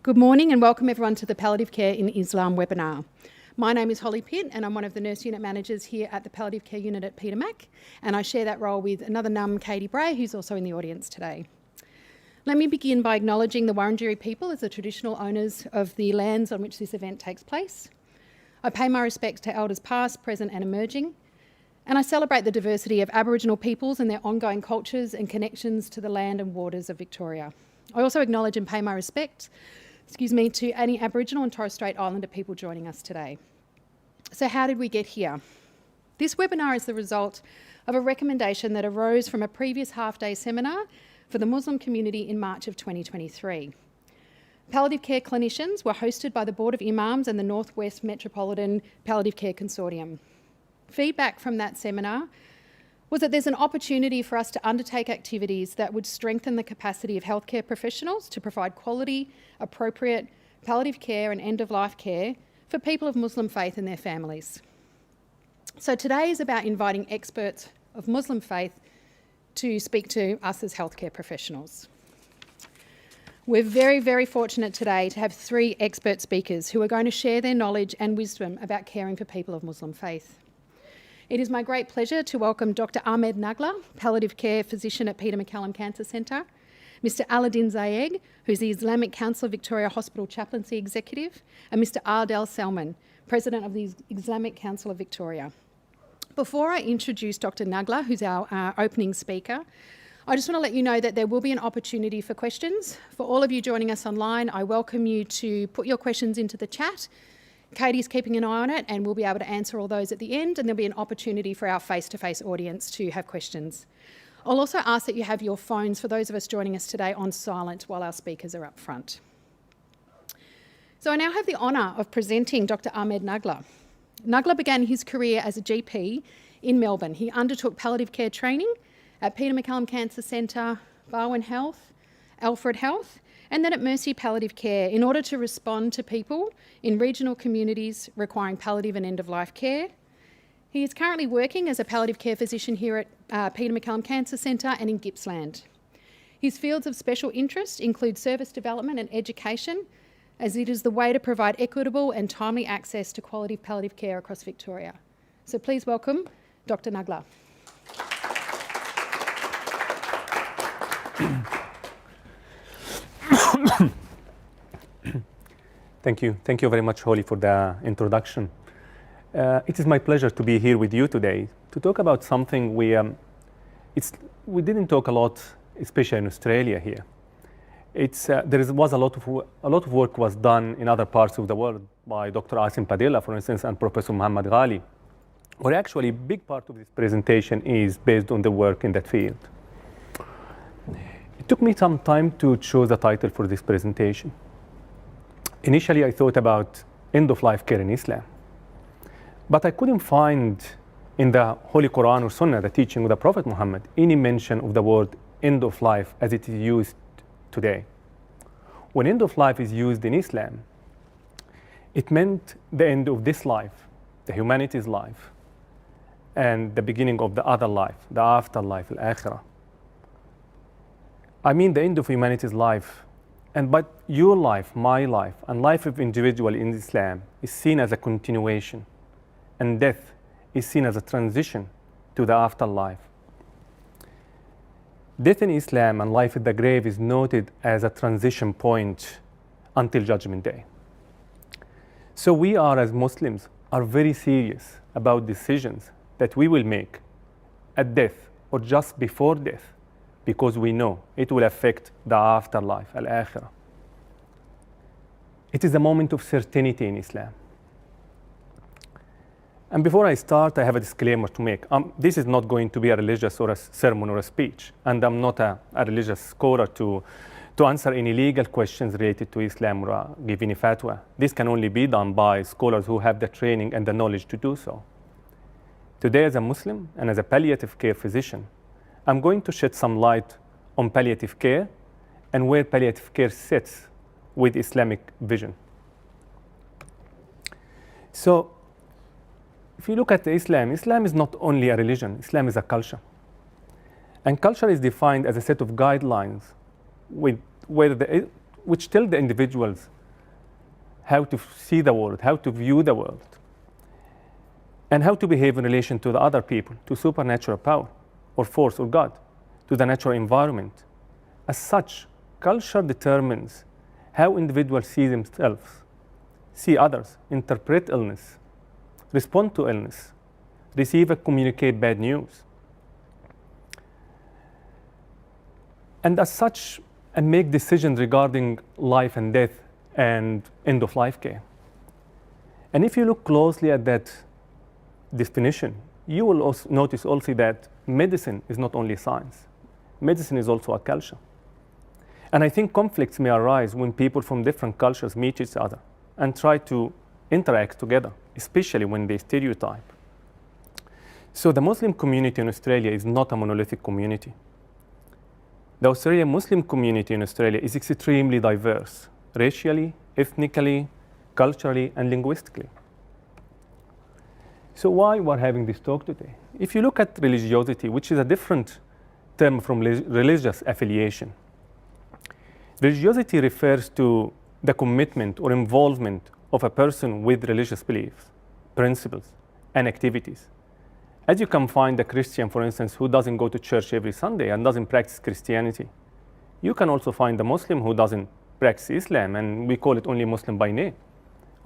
Good morning and welcome everyone to the Palliative Care in Islam webinar. My name is Holly Pitt and I'm one of the nurse unit managers here at the Palliative Care unit at Peter Mac, and I share that role with another NUM, Katie Bray, who's also in the audience today. Let me begin by acknowledging the Wurundjeri people as the traditional owners of the lands on which this event takes place. I pay my respects to elders past, present and emerging, and I celebrate the diversity of Aboriginal peoples and their ongoing cultures and connections to the land and waters of Victoria. I also acknowledge and pay my respect to any Aboriginal and Torres Strait Islander people joining us today. So how did we get here? This webinar is the result of a recommendation that arose from a previous half-day seminar for the Muslim community in March of 2023. Palliative care clinicians were hosted by the Board of Imams and the Northwest Metropolitan Palliative Care Consortium. Feedback from that seminar was that there's an opportunity for us to undertake activities that would strengthen the capacity of healthcare professionals to provide quality, appropriate palliative care and end-of-life care for people of Muslim faith and their families. So today is about inviting experts of Muslim faith to speak to us as healthcare professionals. We're very, very fortunate today to have three expert speakers who are going to share their knowledge and wisdom about caring for people of Muslim faith. It is my great pleasure to welcome Dr. Ahmed Nagla, palliative care physician at Peter MacCallum Cancer Centre, Mr. Aladdin Zayeg, who's the Islamic Council of Victoria Hospital Chaplaincy Executive, and Mr. Adel Salman, President of the Islamic Council of Victoria. Before I introduce Dr. Nagla, who's our opening speaker, I just want to let you know that there will be an opportunity for questions. For all of you joining us online, I welcome you to put your questions into the chat. Katie's keeping an eye on it and we'll be able to answer all those at the end, and there'll be an opportunity for our face-to-face audience to have questions. I'll also ask that you have your phones, for those of us joining us today, on silent while our speakers are up front. So I now have the honour of presenting Dr. Ahmed Nagla. Nagla began his career as a GP in Melbourne. He undertook palliative care training at Peter MacCallum Cancer Centre, Barwon Health, Alfred Health, and then at Mercy Palliative Care in order to respond to people in regional communities requiring palliative and end-of-life care. He is currently working as a palliative care physician here at Peter MacCallum Cancer Centre and in Gippsland. His fields of special interest include service development and education, as it is the way to provide equitable and timely access to quality palliative care across Victoria. So please welcome Dr. Nagla. Thank you. Thank you very much, Holly, for the introduction. It is my pleasure to be here with you today to talk about something we didn't talk a lot, especially in Australia here. Was a lot of work was done in other parts of the world by Dr. Asim Padilla, for instance, and Professor Muhammad Ghali, where actually a big part of this presentation is based on the work in that field. It took me some time to choose a title for this presentation. Initially, I thought about end-of-life care in Islam, but I couldn't find in the Holy Quran or Sunnah, the teaching of the Prophet Muhammad, any mention of the word end-of-life as it is used today. When end-of-life is used in Islam, it meant the end of this life, the humanity's life, and the beginning of the other life, the afterlife, al-akhirah. I mean the end of humanity's life, but your life, my life, and life of individual in Islam is seen as a continuation, and death is seen as a transition to the afterlife. Death in Islam and life at the grave is noted as a transition point until Judgment Day. So we are, as Muslims, are very serious about decisions that we will make at death or just before death, because we know it will affect the afterlife, al-akhirah. It is a moment of certainty in Islam. And before I start, I have a disclaimer to make. This is not going to be a religious or a sermon or a speech, and I'm not a religious scholar to answer any legal questions related to Islam or give any fatwa. This can only be done by scholars who have the training and the knowledge to do so. Today, as a Muslim and as a palliative care physician, I'm going to shed some light on palliative care and where palliative care sits with Islamic vision. So, if you look at Islam, Islam is not only a religion, Islam is a culture. And culture is defined as a set of guidelines which tell the individuals how to see the world, how to view the world, and how to behave in relation to the other people, to supernatural power or force or God, to the natural environment. As such, culture determines how individuals see themselves, see others, interpret illness, respond to illness, receive and communicate bad news. And as such, and make decisions regarding life and death and end-of-life care. And if you look closely at that definition, you will also notice also that medicine is not only science. Medicine is also a culture. And I think conflicts may arise when people from different cultures meet each other and try to interact together, especially when they stereotype. So the Muslim community in Australia is not a monolithic community. The Australian Muslim community in Australia is extremely diverse, racially, ethnically, culturally, and linguistically. So why we're having this talk today? If you look at religiosity, which is a different term from religious affiliation, religiosity refers to the commitment or involvement of a person with religious beliefs, principles, and activities. As you can find a Christian, for instance, who doesn't go to church every Sunday and doesn't practice Christianity. You can also find a Muslim who doesn't practice Islam, and we call it only Muslim by name.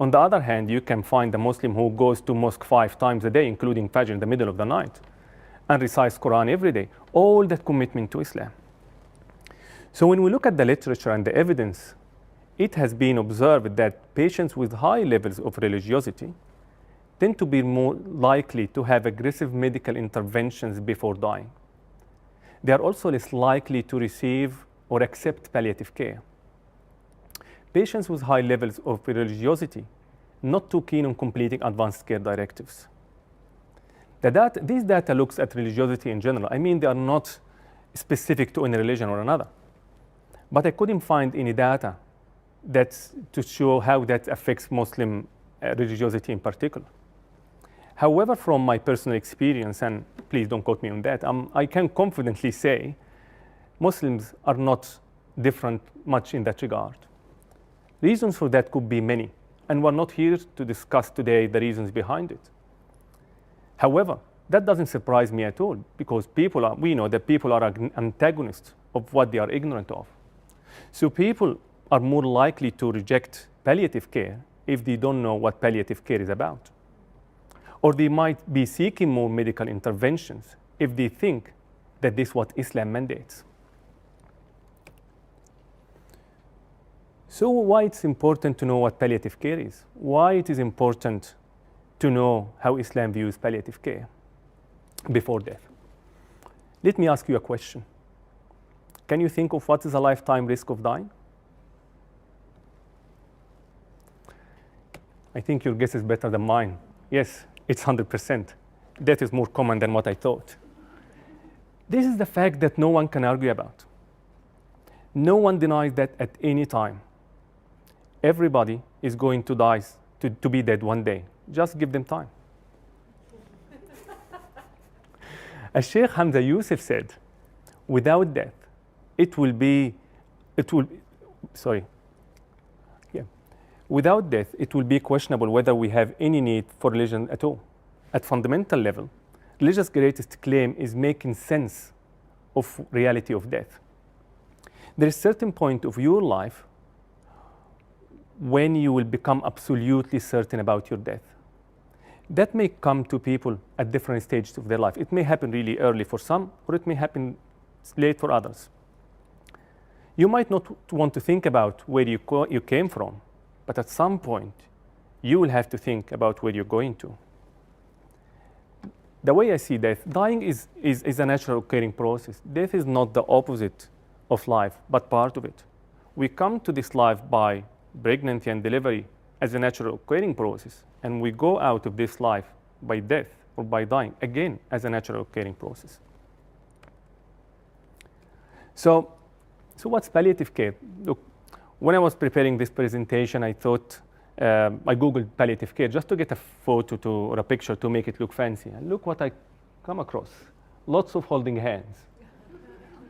On the other hand, you can find a Muslim who goes to mosque 5 times a day, including Fajr in the middle of the night, and recites Quran every day. All that commitment to Islam. So when we look at the literature and the evidence, it has been observed that patients with high levels of religiosity tend to be more likely to have aggressive medical interventions before dying. They are also less likely to receive or accept palliative care. Patients with high levels of religiosity, not too keen on completing advanced care directives. These data looks at religiosity in general. I mean, they are not specific to any religion or another. But I couldn't find any data to show how that affects Muslim religiosity in particular. However, from my personal experience, and please don't quote me on that, I can confidently say Muslims are not different much in that regard. Reasons for that could be many, and we're not here to discuss today the reasons behind it. However, that doesn't surprise me at all, because we know that people are antagonists of what they are ignorant of. So people are more likely to reject palliative care if they don't know what palliative care is about. Or they might be seeking more medical interventions if they think that this is what Islam mandates. So why it's important to know what palliative care is? Why it is important to know how Islam views palliative care before death? Let me ask you a question. Can you think of what is a lifetime risk of dying? I think your guess is better than mine. Yes, it's 100%. That is more common than what I thought. This is the fact that no one can argue about. No one denies that at any time. Everybody is going to die, to be dead one day. Just give them time. As Sheikh Hamza Yusuf said, without death, without death, it will be questionable whether we have any need for religion at all. At fundamental level, religion's greatest claim is making sense of reality of death. There is a certain point of your life when you will become absolutely certain about your death. That may come to people at different stages of their life. It may happen really early for some, or it may happen late for others. You might not want to think about where you came from, but at some point, you will have to think about where you're going to. The way I see death, dying is a natural occurring process. Death is not the opposite of life, but part of it. We come to this life by pregnancy and delivery as a natural occurring process, and we go out of this life by death or by dying, again, as a natural occurring process. So what's palliative care? Look, when I was preparing this presentation, I thought, I Googled palliative care just to get a photo or a picture to make it look fancy. And look what I come across. Lots of holding hands.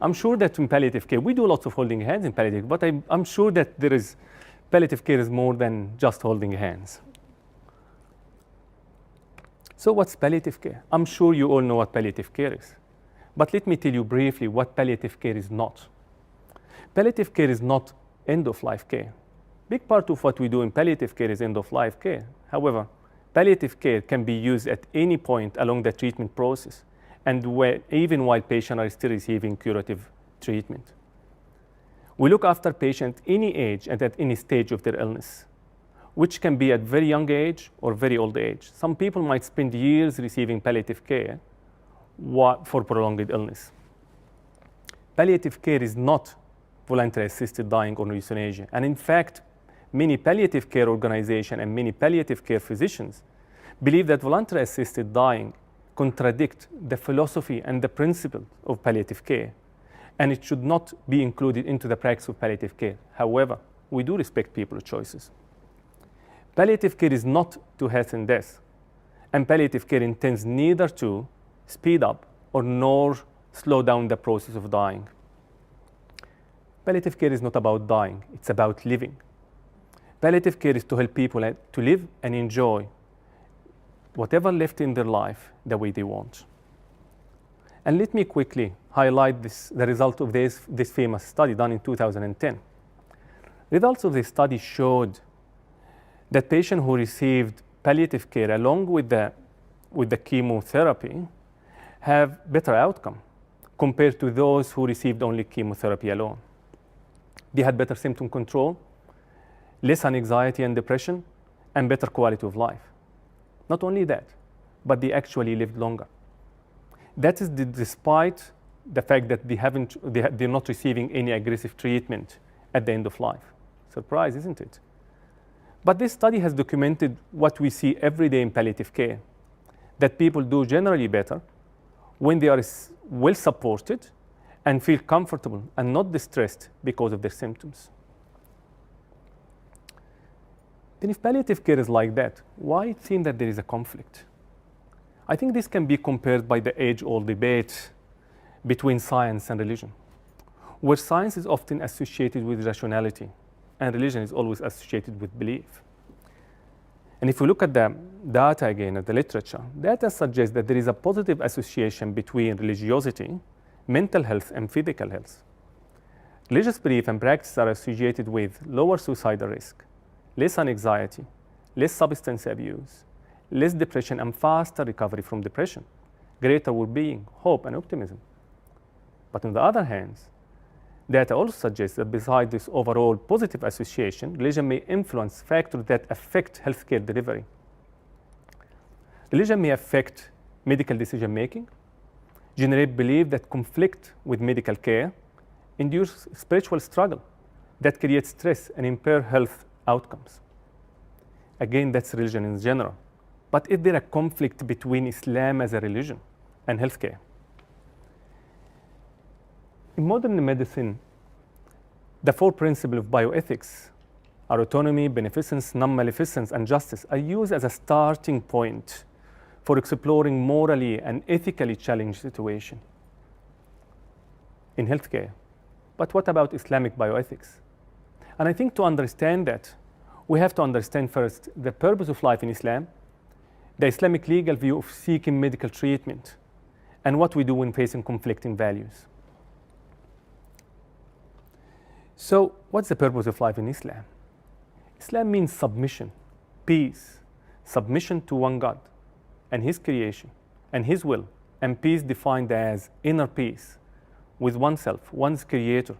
I'm sure that in palliative care, we do lots of holding hands in palliative, but I'm sure that there is palliative care is more than just holding hands. So what's palliative care? I'm sure you all know what palliative care is. But let me tell you briefly what palliative care is not. Palliative care is not end-of-life care. Big part of what we do in palliative care is end-of-life care. However, palliative care can be used at any point along the treatment process, and even while patients are still receiving curative treatment. We look after patients any age and at any stage of their illness, which can be at very young age or very old age. Some people might spend years receiving palliative care for prolonged illness. Palliative care is not voluntary assisted dying or euthanasia. And in fact, many palliative care organizations and many palliative care physicians believe that voluntary assisted dying contradict the philosophy and the principle of palliative care, and it should not be included into the practice of palliative care. However, we do respect people's choices. Palliative care is not to hasten death, and palliative care intends neither to speed up or nor slow down the process of dying. Palliative care is not about dying, it's about living. Palliative care is to help people to live and enjoy whatever left in their life the way they want. And let me quickly highlight the result of this famous study done in 2010. Results of this study showed that patients who received palliative care along with the chemotherapy have better outcome compared to those who received only chemotherapy alone. They had better symptom control, less anxiety and depression, and better quality of life. Not only that, but they actually lived longer. That is despite the fact that they're not receiving any aggressive treatment at the end of life. Surprise, isn't it? But this study has documented what we see every day in palliative care, that people do generally better when they are well supported and feel comfortable and not distressed because of their symptoms. Then if palliative care is like that, why it seems that there is a conflict? I think this can be compared by the age-old debate between science and religion, where science is often associated with rationality and religion is always associated with belief. And if we look at the data again, at the literature, data suggests that there is a positive association between religiosity, mental health, and physical health. Religious belief and practice are associated with lower suicidal risk, less anxiety, less substance abuse, less depression, and faster recovery from depression, greater well-being, hope, and optimism. But on the other hand, data also suggests that besides this overall positive association, religion may influence factors that affect healthcare delivery. Religion may affect medical decision-making, generate belief that conflict with medical care, induce spiritual struggle that creates stress and impair health outcomes. Again, that's religion in general. But is there a conflict between Islam as a religion and healthcare? In modern medicine, the four principles of bioethics are autonomy, beneficence, non-maleficence, and justice are used as a starting point for exploring morally and ethically challenged situations in healthcare. But what about Islamic bioethics? And I think to understand that, we have to understand first the purpose of life in Islam, the Islamic legal view of seeking medical treatment, and what we do when facing conflicting values. So, what's the purpose of life in Islam? Islam means submission, peace, submission to one God and His creation and His will, and peace defined as inner peace with oneself, one's creator,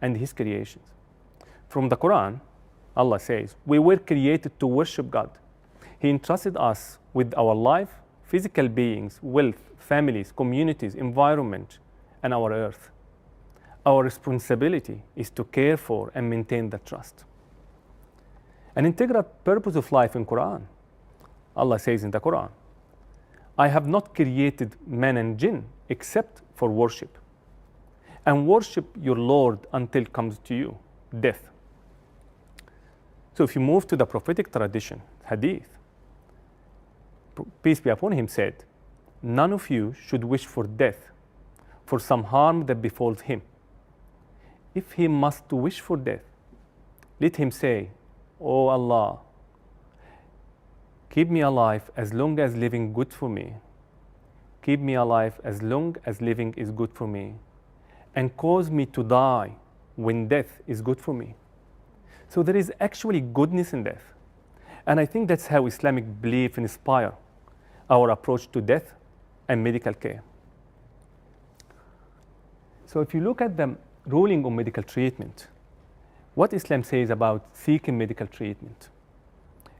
and His creations. From the Quran, Allah says, we were created to worship God. He entrusted us with our life, physical beings, wealth, families, communities, environment, and our earth. Our responsibility is to care for and maintain that trust. An integral purpose of life in Quran, Allah says in the Quran, I have not created man and jinn except for worship. And worship your Lord until comes to you, death. So if you move to the prophetic tradition, hadith, peace be upon him, said, none of you should wish for death, for some harm that befalls him. If he must wish for death, let him say, "Oh Allah, keep me alive as long as living good for me. Keep me alive as long as living is good for me. And cause me to die when death is good for me." So there is actually goodness in death. And I think that's how Islamic belief inspires our approach to death and medical care. So if you look at the ruling on medical treatment, what Islam says about seeking medical treatment.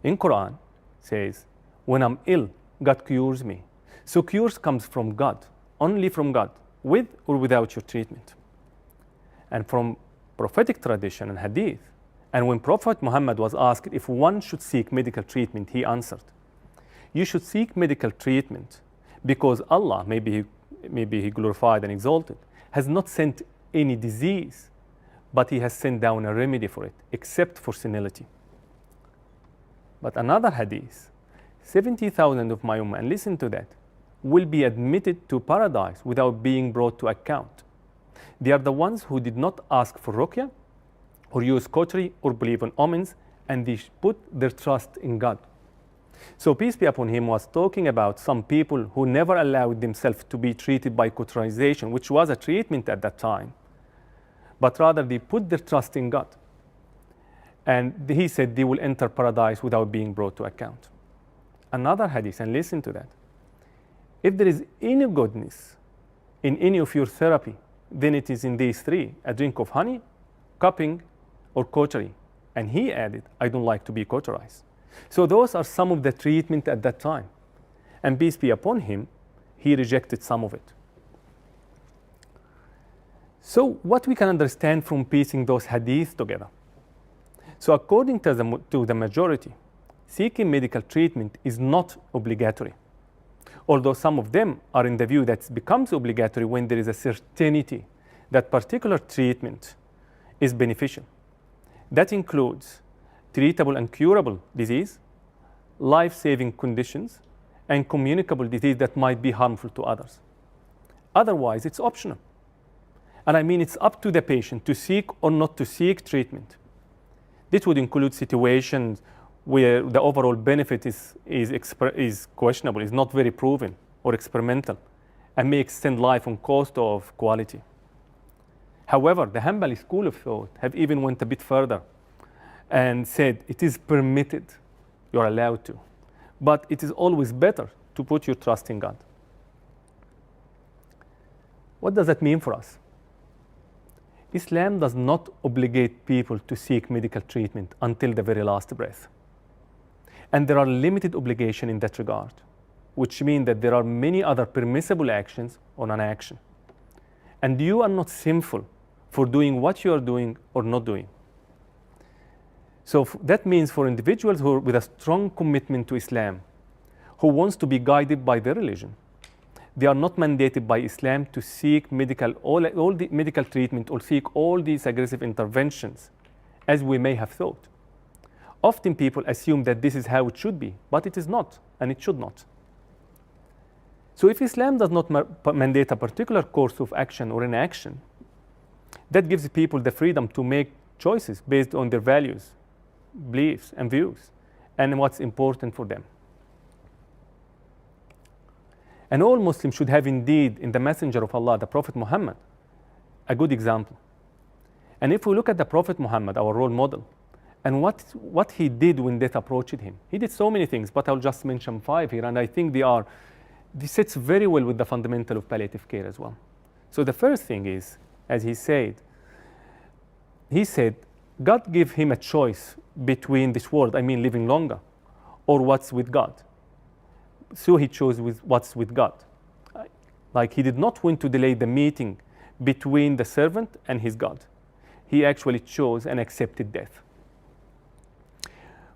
In Quran, says, when I'm ill, God cures me. So cures comes from God, only from God, with or without your treatment. And from prophetic tradition and hadith, and when Prophet Muhammad was asked if one should seek medical treatment, he answered, "You should seek medical treatment because Allah, maybe he glorified and exalted, has not sent any disease, but he has sent down a remedy for it, except for senility." But another hadith, 70,000 of my ummah, and listen to that, will be admitted to paradise without being brought to account. They are the ones who did not ask for ruqya, or use cautery, or believe in omens, and they put their trust in God. So peace be upon him was talking about some people who never allowed themselves to be treated by cauterization, which was a treatment at that time, but rather they put their trust in God. And he said they will enter paradise without being brought to account. Another hadith, and listen to that. If there is any goodness in any of your therapy, then it is in these three: a drink of honey, cupping, or cautery. And he added, "I don't like to be cauterized." So those are some of the treatment at that time. And peace be upon him, he rejected some of it. So what we can understand from piecing those hadiths together. So according to the majority, seeking medical treatment is not obligatory. Although some of them are in the view that it becomes obligatory when there is a certainty that particular treatment is beneficial. That includes treatable and curable disease, life-saving conditions, and communicable disease that might be harmful to others. Otherwise, it's optional. And I mean, it's up to the patient to seek or not to seek treatment. This would include situations where the overall benefit is questionable, is not very proven or experimental, and may extend life on cost of quality. However, the Hanbali school of thought have even went a bit further and said it is permitted, you're allowed to, but it is always better to put your trust in God. What does that mean for us? Islam does not obligate people to seek medical treatment until the very last breath. And there are limited obligations in that regard, which mean that there are many other permissible actions or non-action. And you are not sinful for doing what you are doing or not doing. So that means for individuals who are with a strong commitment to Islam, who wants to be guided by their religion, they are not mandated by Islam to seek all the medical treatment or seek all these aggressive interventions, as we may have thought. Often people assume that this is how it should be, but it is not, and it should not. So if Islam does not mandate a particular course of action or inaction, that gives people the freedom to make choices based on their values, beliefs, and views, and what's important for them. And all Muslims should have indeed in the Messenger of Allah, the Prophet Muhammad, a good example. And if we look at the Prophet Muhammad, our role model, and what he did when death approached him, he did so many things, but I'll just mention 5 here, and I think this sits very well with the fundamental of palliative care as well. So the first thing is, as he said, God gave him a choice between this world, I mean living longer, or what's with God. So he chose what's with God. Like he did not want to delay the meeting between the servant and his God. He actually chose and accepted death.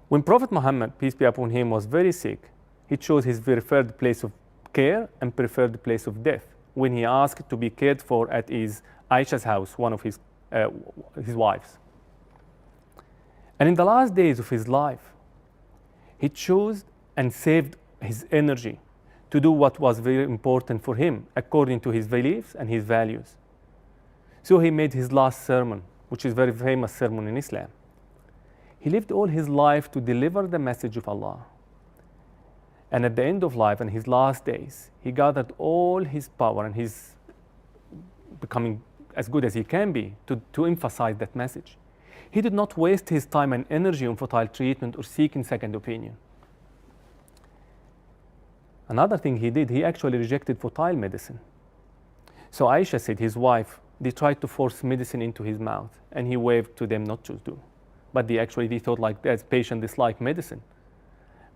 When Prophet Muhammad, peace be upon him, was very sick, he chose his preferred place of care and preferred place of death when he asked to be cared for at his Aisha's house, one of his wives. And in the last days of his life, he chose and saved his energy to do what was very important for him according to his beliefs and his values. So he made his last sermon, which is a very famous sermon in Islam. He lived all his life to deliver the message of Allah. And at the end of life and his last days, he gathered all his power and his becoming as good as he can be to emphasize that message. He did not waste his time and energy on futile treatment or seeking second opinion. Another thing he did, he actually rejected futile medicine. So Aisha said his wife, they tried to force medicine into his mouth, and he waved to them not to do. But they thought like that patient disliked medicine.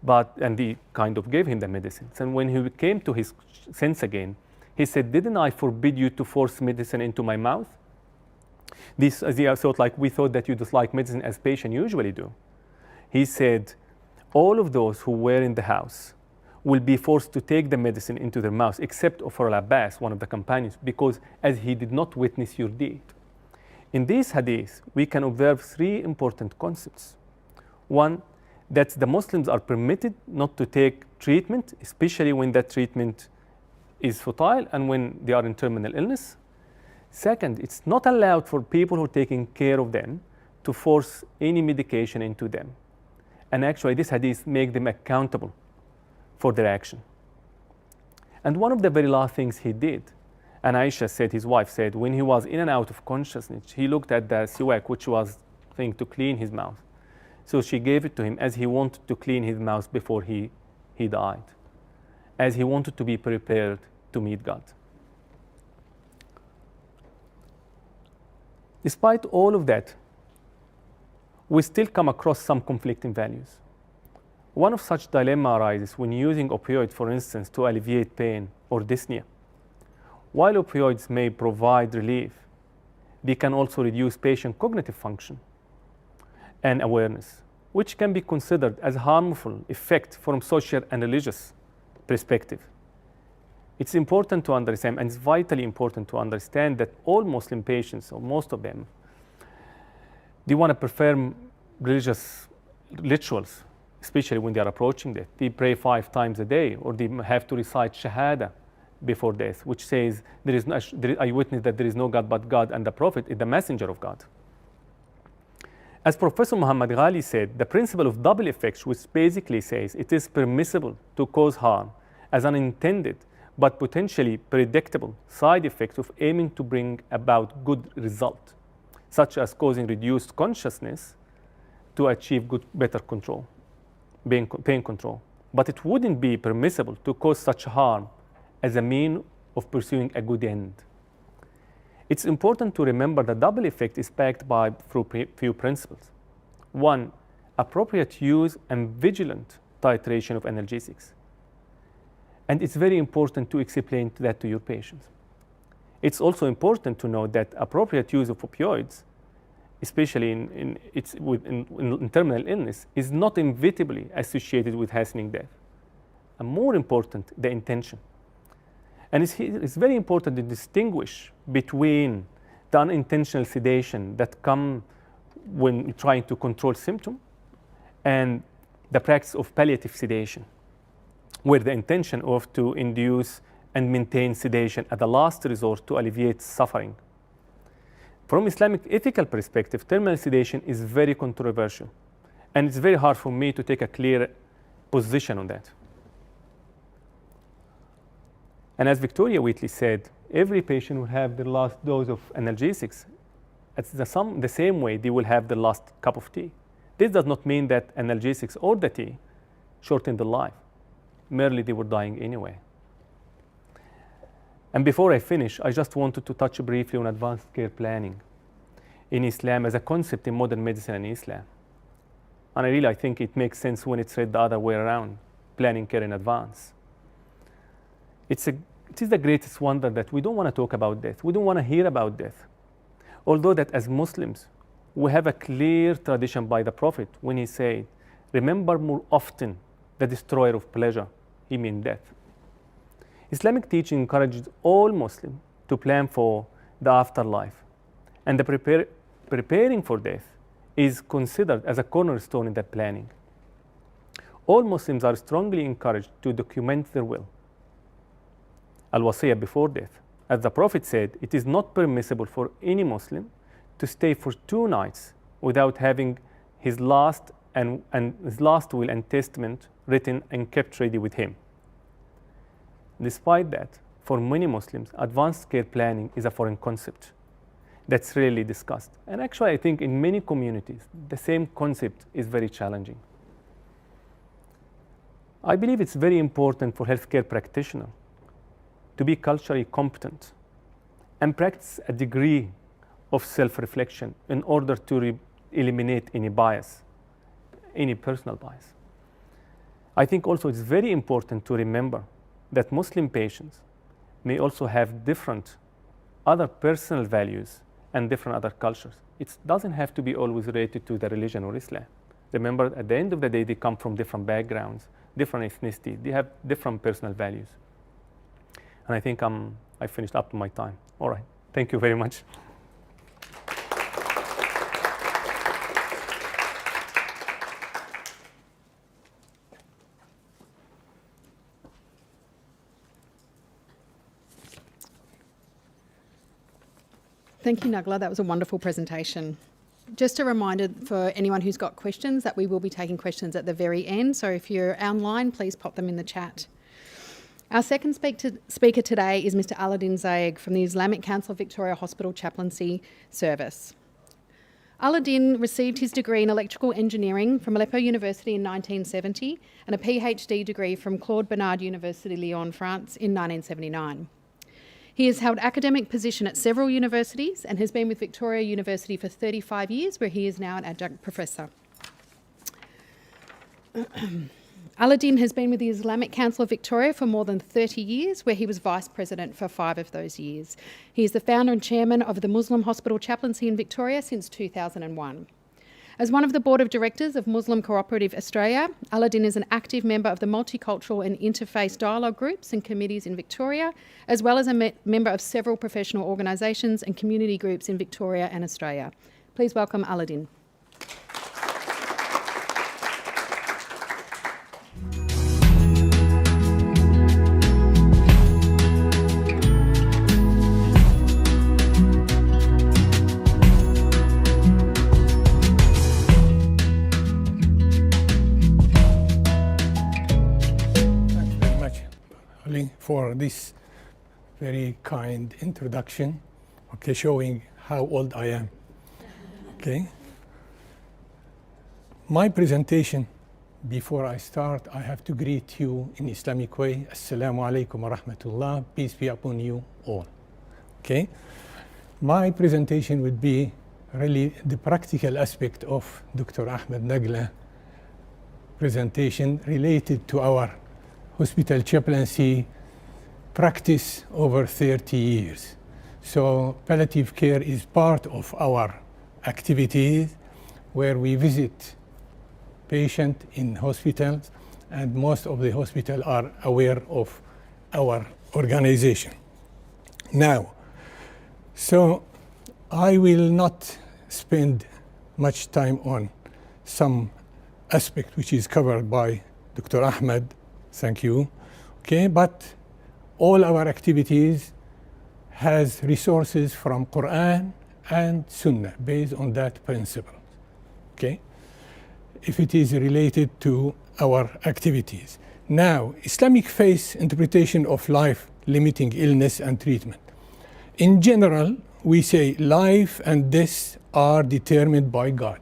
And they kind of gave him the medicines. And when he came to his sense again, he said, didn't I forbid you to force medicine into my mouth? They thought like, we thought that you dislike medicine as patients usually do. He said, all of those who were in the house will be forced to take the medicine into their mouths, except for Al-Abbas, one of the companions, because as he did not witness your deed. In this hadith, we can observe three important concepts. One, that the Muslims are permitted not to take treatment, especially when that treatment is futile and when they are in terminal illness. Second, it's not allowed for people who are taking care of them to force any medication into them. And actually, this hadith makes them accountable for their action. And one of the very last things he did, and Aisha said, his wife said, when he was in and out of consciousness, he looked at the siwak, which was thing to clean his mouth. So she gave it to him as he wanted to clean his mouth before he died, as he wanted to be prepared to meet God. Despite all of that, we still come across some conflicting values. One of such dilemma arises when using opioids, for instance, to alleviate pain or dyspnea. While opioids may provide relief, they can also reduce patient cognitive function and awareness, which can be considered as a harmful effect from social and religious perspective. It's important to understand, and it's vitally important to understand, that all Muslim patients, or most of them, they want to perform religious rituals, especially when they are approaching death. They pray 5 times a day, or they have to recite Shahada before death, which says, I witness that there is no God but God, and the Prophet is the messenger of God. As Professor Muhammad Ghali said, the principle of double effect, which basically says it is permissible to cause harm as unintended but potentially predictable side effects of aiming to bring about good result, such as causing reduced consciousness to achieve better control, pain control. But it wouldn't be permissible to cause such harm as a mean of pursuing a good end. It's important to remember the double effect is backed by few principles. One, appropriate use and vigilant titration of analgesics. And it's very important to explain that to your patients. It's also important to know that appropriate use of opioids, especially in terminal illness, is not inevitably associated with hastening death. And more important, the intention. And it's very important to distinguish between the unintentional sedation that come when trying to control symptom and the practice of palliative sedation, where the intention of to induce and maintain sedation at the last resort to alleviate suffering. From Islamic ethical perspective, terminal sedation is very controversial, and it's very hard for me to take a clear position on that. And as Victoria Wheatley said, every patient will have their last dose of analgesics. It's the same way they will have the last cup of tea. This does not mean that analgesics or the tea shorten the life. Merely they were dying anyway. And before I finish, I just wanted to touch briefly on advanced care planning in Islam as a concept in modern medicine and Islam. And I think it makes sense when it's read the other way around, planning care in advance. It is the greatest wonder that we don't want to talk about death. We don't want to hear about death. Although that as Muslims, we have a clear tradition by the Prophet when he said, remember more often the destroyer of pleasure, he means death. Islamic teaching encourages all Muslims to plan for the afterlife. And the preparing for death is considered as a cornerstone in that planning. All Muslims are strongly encouraged to document their will, al-wasiyah, before death. As the Prophet said, it is not permissible for any Muslim to stay for 2 nights without having his last his last will and testament written and kept ready with him. Despite that, for many Muslims, advanced care planning is a foreign concept that's rarely discussed. And actually, I think in many communities, the same concept is very challenging. I believe it's very important for healthcare practitioners to be culturally competent and practice a degree of self-reflection in order to eliminate any bias, any personal bias. I think also it's very important to remember that Muslim patients may also have different other personal values and different other cultures. It doesn't have to be always related to the religion or Islam. Remember, at the end of the day, they come from different backgrounds, different ethnicity, they have different personal values. And I think I finished up to my time. All right, thank you very much. Thank you, Nagla. That was a wonderful presentation. Just a reminder for anyone who's got questions that we will be taking questions at the very end. So if you're online, please pop them in the chat. Our second speaker today is Mr. Aladdin Zayeg from the Islamic Council of Victoria Hospital Chaplaincy Service. Aladdin received his degree in electrical engineering from Aleppo University in 1970 and a PhD degree from Claude Bernard University, Lyon, France in 1979. He has held academic position at several universities and has been with Victoria University for 35 years, where he is now an adjunct professor. Aladdin has been with the Islamic Council of Victoria for more than 30 years, where he was Vice President for 5 of those years. He is the founder and chairman of the Muslim Hospital Chaplaincy in Victoria since 2001. As one of the Board of Directors of Muslim Cooperative Australia, Aladdin is an active member of the multicultural and interfaith dialogue groups and committees in Victoria, as well as a member of several professional organisations and community groups in Victoria and Australia. Please welcome Aladdin. For this very kind introduction, okay, showing how old I am. Okay. My presentation, before I start, I have to greet you in Islamic way. Assalamu alaikum wa rahmatullah. Peace be upon you all. Okay. My presentation would be really the practical aspect of Dr. Ahmed Nagla presentation related to our hospital chaplaincy practice over 30 years. So palliative care is part of our activities where we visit patients in hospitals, and most of the hospitals are aware of our organization. Now, so I will not spend much time on some aspect which is covered by Dr. Ahmed, thank you, okay, but all our activities has resources from Quran and Sunnah based on that principle, okay, if it is related to our activities. Now, Islamic faith interpretation of life, limiting illness and treatment. In general, we say life and death are determined by God.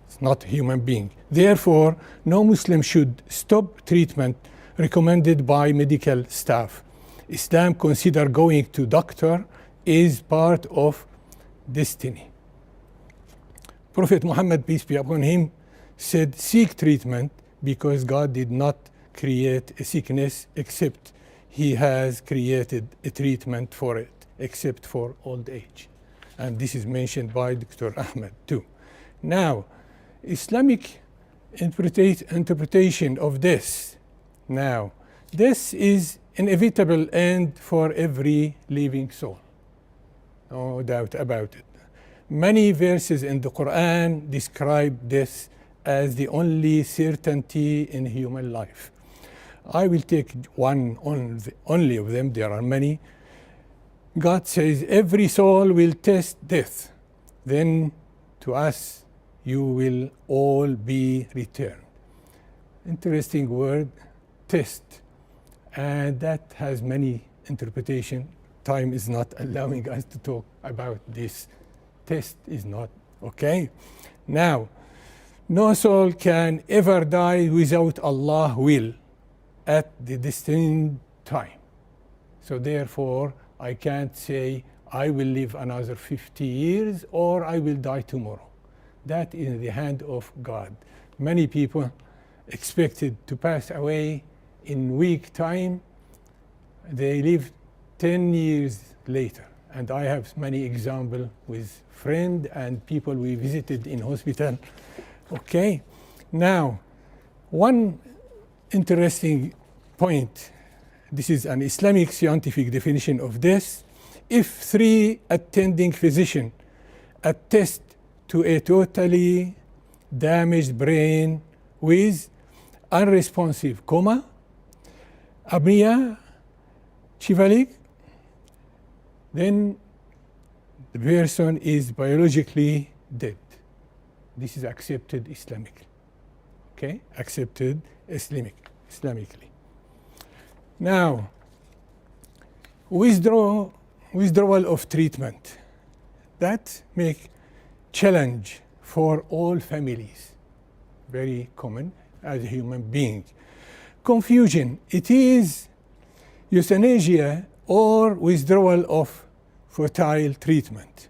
It's not a human being. Therefore, no Muslim should stop treatment recommended by medical staff. Islam consider going to doctor is part of destiny. Prophet Muhammad, peace be upon him, said, seek treatment because God did not create a sickness except he has created a treatment for it, except for old age. And this is mentioned by Dr. Ahmed too. Now, Islamic interpretation of this. Now, this is inevitable end for every living soul. No doubt about it. Many verses in the Quran describe this as the only certainty in human life. I will take one only of them, there are many. God says every soul will taste death. Then to us, you will all be returned. Interesting word, test. And that has many interpretations. Time is not allowing us to talk about this. Test is not okay. Now, no soul can ever die without Allah's will at the destined time. So therefore, I can't say I will live another 50 years or I will die tomorrow. That is in the hand of God. Many people expected to pass away in week time. They live 10 years later. And I have many examples with friends and people we visited in hospital. Okay, now, one interesting point. This is an Islamic scientific definition of this. If 3 attending physicians attest to a totally damaged brain with unresponsive coma, apnea, cephalic, then the person is biologically dead. This is accepted Islamically. Okay, accepted Islamically. Now, withdrawal of treatment. That make challenge for all families. Very common as a human being. Confusion. It is euthanasia or withdrawal of fertile treatment.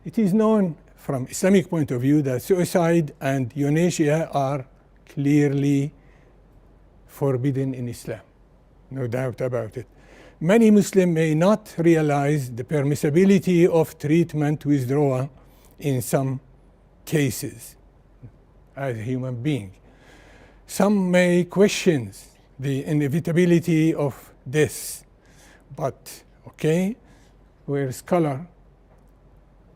It is known from Islamic point of view that suicide and euthanasia are clearly forbidden in Islam. No doubt about it. Many Muslims may not realize the permissibility of treatment withdrawal in some cases as a human being. Some may question the inevitability of death, but okay, where scholar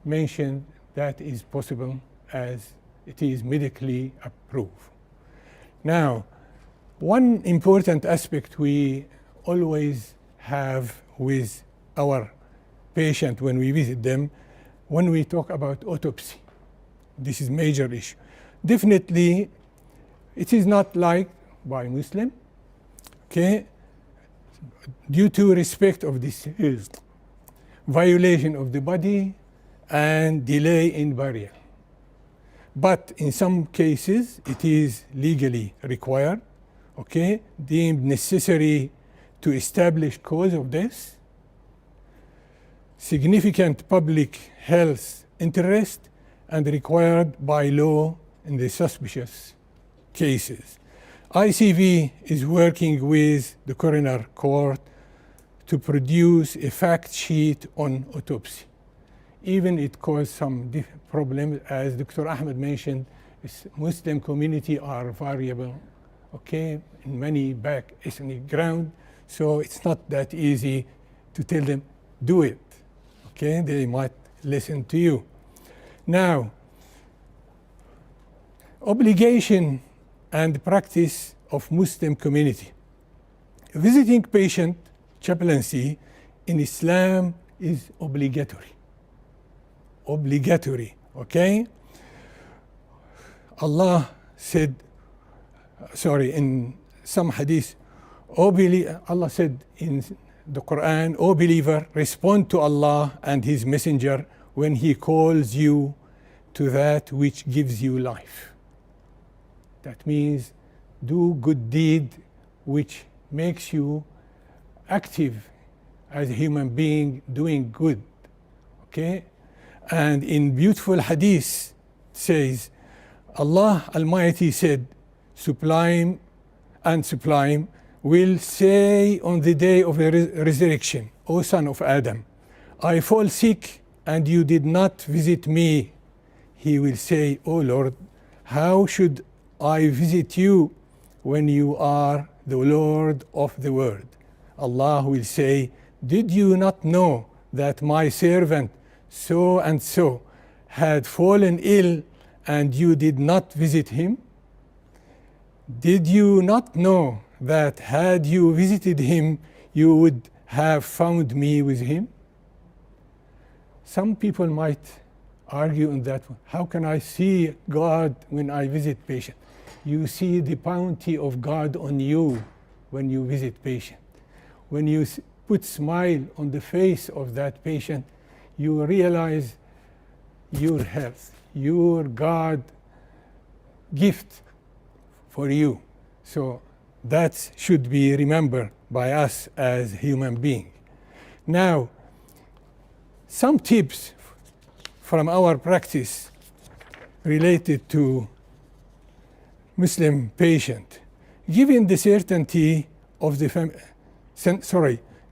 mentioned that is possible as it is medically approved. Now, one important aspect we always have with our patient when we visit them, when we talk about autopsy. This is major issue. Definitely, it is not liked by Muslim, okay, due to respect of this violation of the body and delay in burial. But in some cases, it is legally required, okay, deemed necessary to establish cause of death, significant public health interest, and required by law in the suspicious cases. ICV is working with the coroner court to produce a fact sheet on autopsy. Even it caused some problems, as Dr. Ahmed mentioned, Muslim community are variable, okay, in many back ethnic ground, so it's not that easy to tell them, do it, okay, they might listen to you. Now, obligation and practice of Muslim community. Visiting patient chaplaincy in Islam is obligatory. Obligatory, okay? Allah said, in some hadith, Allah said in the Quran, O believer, respond to Allah and His Messenger when He calls you to that which gives you life. That means do good deed which makes you active as a human being doing good, okay? And in beautiful hadith says, Allah Almighty said, sublime and sublime will say on the day of the resurrection, O son of Adam, I fall sick and you did not visit me. He will say, O Lord, how should I visit you when you are the Lord of the world? Allah will say, did you not know that my servant so and so had fallen ill and you did not visit him? Did you not know that had you visited him, you would have found me with him? Some people might argue on that one. How can I see God when I visit patient? You see the bounty of God on you when you visit patient. When you put smile on the face of that patient, you realize your health, your God gift for you. So that should be remembered by us as human beings. Now, some tips from our practice related to Muslim patient. Given the certainty of the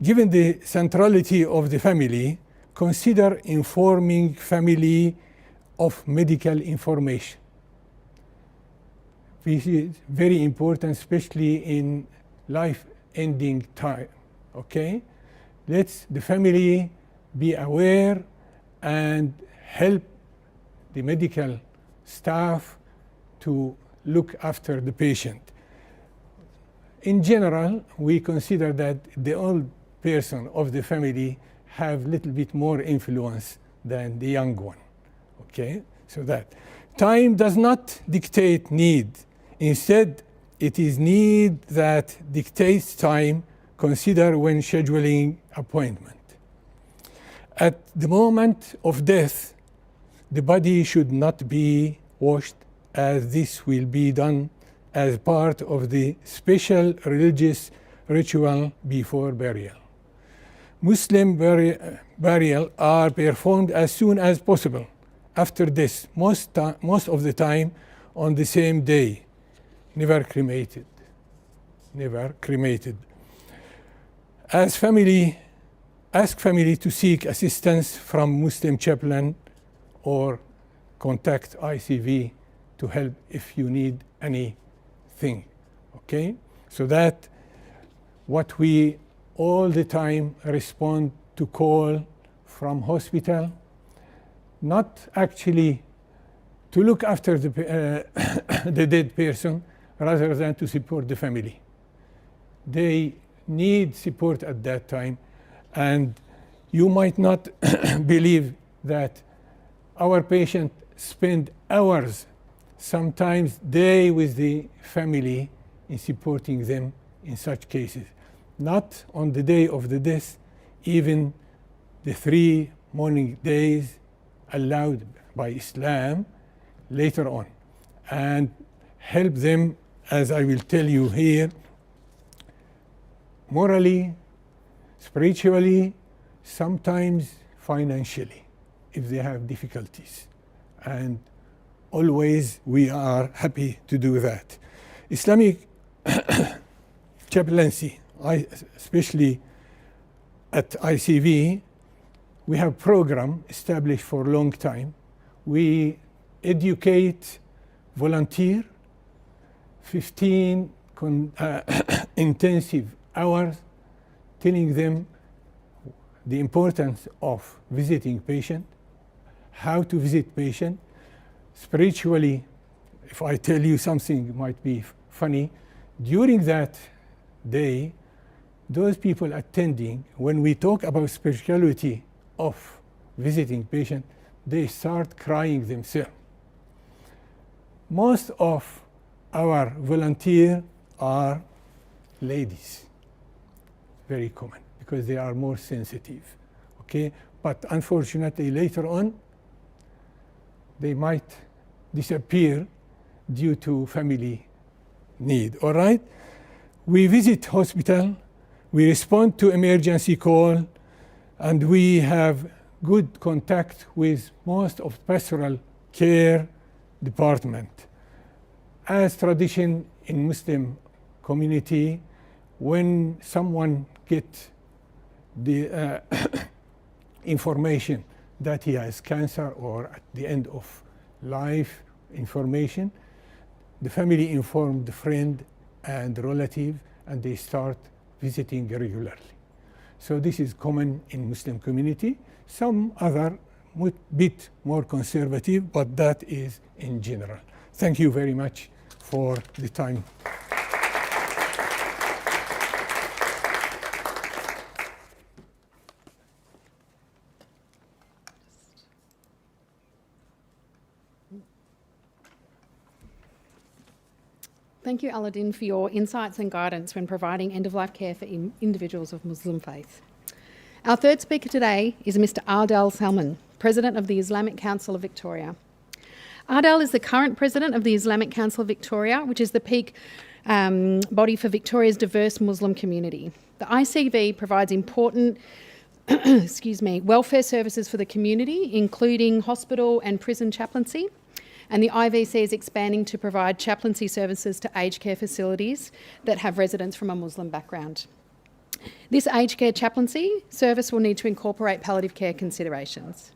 given the centrality of the family, consider informing family of medical information. This is very important, especially in life-ending time, okay? Let the family be aware and help the medical staff to look after the patient. In general, we consider that the old person of the family have a little bit more influence than the young one, okay? So that time does not dictate need. Instead, it is need that dictates time. Consider when scheduling appointment. At the moment of death, the body should not be washed, as this will be done as part of the special religious ritual before burial. Muslim burial are performed as soon as possible after death, most of the time on the same day, never cremated. Never cremated. Ask family to seek assistance from Muslim chaplain or contact ICV to help if you need anything, okay? So that what we all the time respond to call from hospital, not actually to look after the dead person rather than to support the family. They need support at that time, and you might not believe that our patient spend hours, sometimes days with the family in supporting them in such cases. Not on the day of the death, even the 3 morning days allowed by Islam later on, and help them, as I will tell you here, morally, spiritually, sometimes financially, if they have difficulties. And always we are happy to do that. Islamic chaplaincy, especially at ICV, we have program established for a long time. We educate volunteer, 15 intensive hours, telling them the importance of visiting patient, how to visit patient. Spiritually, if I tell you something might be funny, during that day, those people attending, when we talk about spirituality of visiting patient, they start crying themselves. Most of our volunteers are ladies, very common, because they are more sensitive, okay? But unfortunately, later on, they might disappear due to family need, all right? We visit hospital, we respond to emergency call, and we have good contact with most of pastoral care department. As tradition in Muslim community, when someone gets the information that he has cancer or at the end of life information, the family inform the friend and relative, and they start visiting regularly. So this is common in Muslim community. Some other bit more conservative, but that is in general. Thank you very much for the time. Thank you, Aladdin, for your insights and guidance when providing end-of-life care for individuals of Muslim faith. Our third speaker today is Mr. Adel Salman, President of the Islamic Council of Victoria. Adel is the current President of the Islamic Council of Victoria, which is the peak body for Victoria's diverse Muslim community. The ICV provides important welfare services for the community, including hospital and prison chaplaincy, and the IVC is expanding to provide chaplaincy services to aged care facilities that have residents from a Muslim background. This aged care chaplaincy service will need to incorporate palliative care considerations.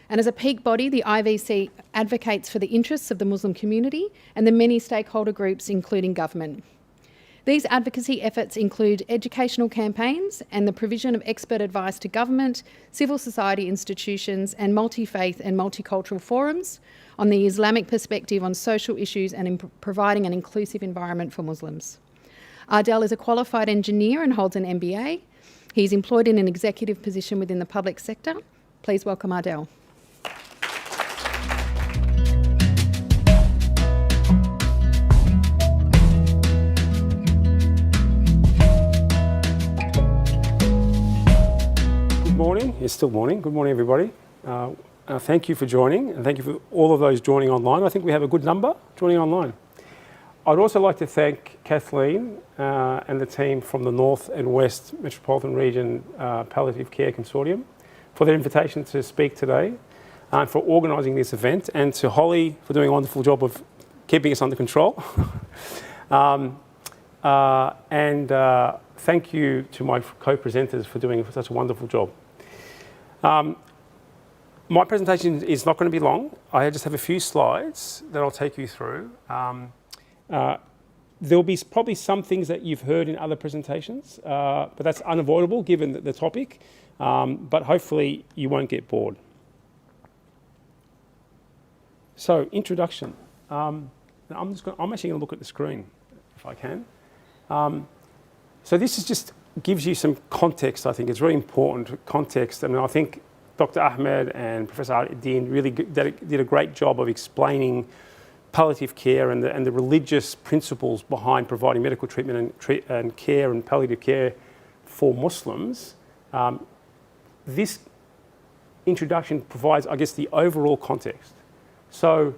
And as a peak body, the IVC advocates for the interests of the Muslim community and the many stakeholder groups, including government. These advocacy efforts include educational campaigns and the provision of expert advice to government, civil society institutions, and multi-faith and multicultural forums on the Islamic perspective on social issues and in providing an inclusive environment for Muslims. Adel is a qualified engineer and holds an MBA. He's employed in an executive position within the public sector. Please welcome Adel. Good morning. It's still morning. Good morning, everybody. Thank you for joining, and thank you for all of those joining online. I think we have a good number joining online. I'd also like to thank Kathleen and the team from the North and West Metropolitan Region Palliative Care Consortium for their invitation to speak today, and for organising this event, and to Holly for doing a wonderful job of keeping us under control. Thank you to my co-presenters for doing such a wonderful job. My presentation is not going to be long. I just have a few slides that I'll take you through. There'll be probably some things that you've heard in other presentations, but that's unavoidable given the topic, but hopefully you won't get bored. So, introduction. I'm actually going to look at the screen, if I can. So this is just gives you some context. I think it's very important context. I mean, I think Dr. Ahmed and Professor Al-Din really did a great job of explaining palliative care and the religious principles behind providing medical treatment and care and palliative care for Muslims. This introduction provides, I guess, the overall context. So,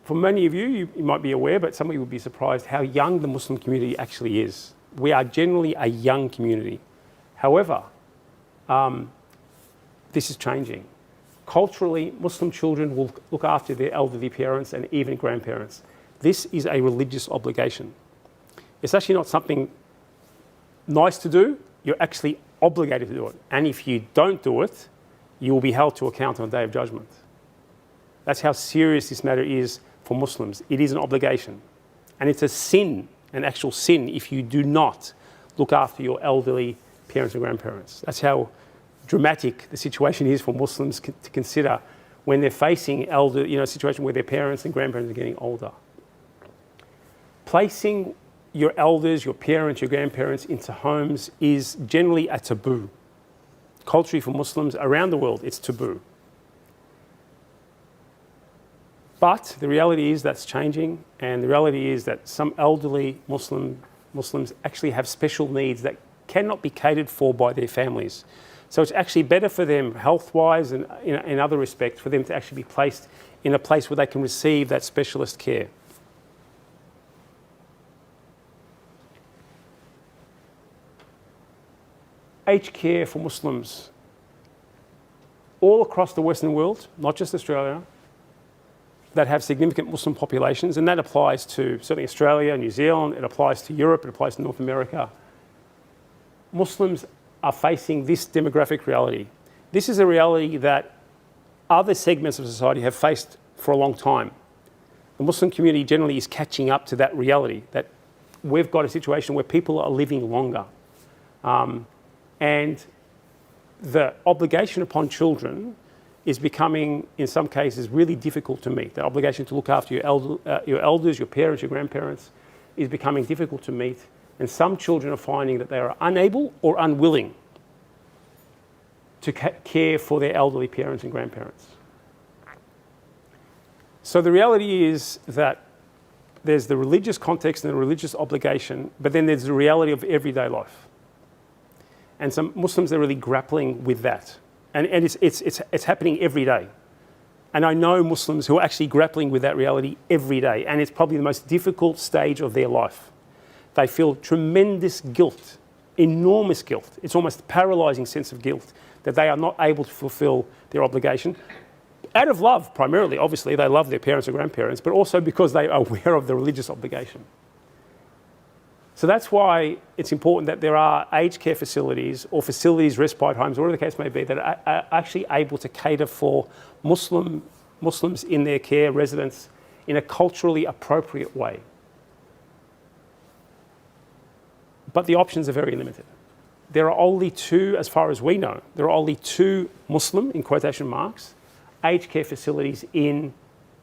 for many of you, you might be aware, but some of you would be surprised how young the Muslim community actually is. We are generally a young community. However, this is changing. Culturally, Muslim children will look after their elderly parents and even grandparents. This is a religious obligation. It's actually not something nice to do. You're actually obligated to do it. And if you don't do it, you will be held to account on the Day of Judgment. That's how serious this matter is for Muslims. It is an obligation. And it's a sin, an actual sin, if you do not look after your elderly parents and grandparents. That's how dramatic the situation is for Muslims to consider when they're facing a situation where their parents and grandparents are getting older. Placing your elders, your parents, your grandparents into homes is generally a taboo. Culturally, for Muslims around the world, it's taboo. But the reality is that's changing, and the reality is that some elderly Muslims actually have special needs that cannot be catered for by their families. So it's actually better for them health-wise and in other respects for them to actually be placed in a place where they can receive that specialist care. Aged care for Muslims all across the Western world, not just Australia, that have significant Muslim populations, and that applies to certainly Australia, New Zealand, it applies to Europe, it applies to North America. Muslims are facing this demographic reality. This is a reality that other segments of society have faced for a long time. The Muslim community generally is catching up to that reality, that we've got a situation where people are living longer. And the obligation upon children is becoming, in some cases, really difficult to meet. The obligation to look after your elders, your parents, your grandparents, is becoming difficult to meet. And some children are finding that they are unable or unwilling to care for their elderly parents and grandparents. So the reality is that there's the religious context and the religious obligation, but then there's the reality of everyday life. And some Muslims are really grappling with that. And it's happening every day. And I know Muslims who are actually grappling with that reality every day. And it's probably the most difficult stage of their life. They feel tremendous guilt, enormous guilt. It's almost a paralyzing sense of guilt that they are not able to fulfill their obligation. Out of love, primarily, obviously, they love their parents or grandparents, but also because they are aware of the religious obligation. So that's why it's important that there are aged care facilities or facilities, respite homes, whatever the case may be, that are actually able to cater for Muslims in their care residence in a culturally appropriate way. But the options are very limited. There are only two, as far as we know, there are only two Muslim, in quotation marks, aged care facilities in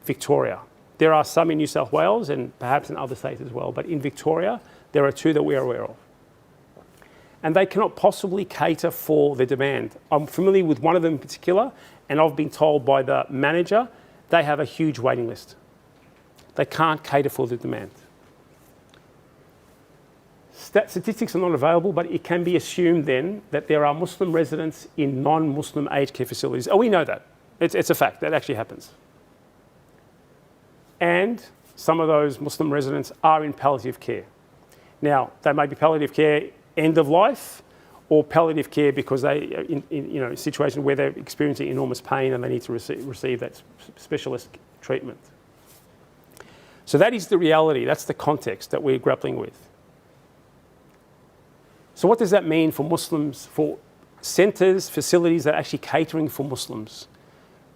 Victoria. There are some in New South Wales and perhaps in other states as well, but in Victoria, there are two that we are aware of. And they cannot possibly cater for the demand. I'm familiar with one of them in particular, and I've been told by the manager, they have a huge waiting list. They can't cater for the demand. Statistics are not available, but it can be assumed then that there are Muslim residents in non-Muslim aged care facilities. Oh, we know that. It's a fact. That actually happens. And some of those Muslim residents are in palliative care. Now, they may be palliative care end of life, or palliative care because they are in a situation where they're experiencing enormous pain and they need to receive that specialist treatment. So that is the reality. That's the context that we're grappling with. So what does that mean for Muslims, for centres, facilities that are actually catering for Muslims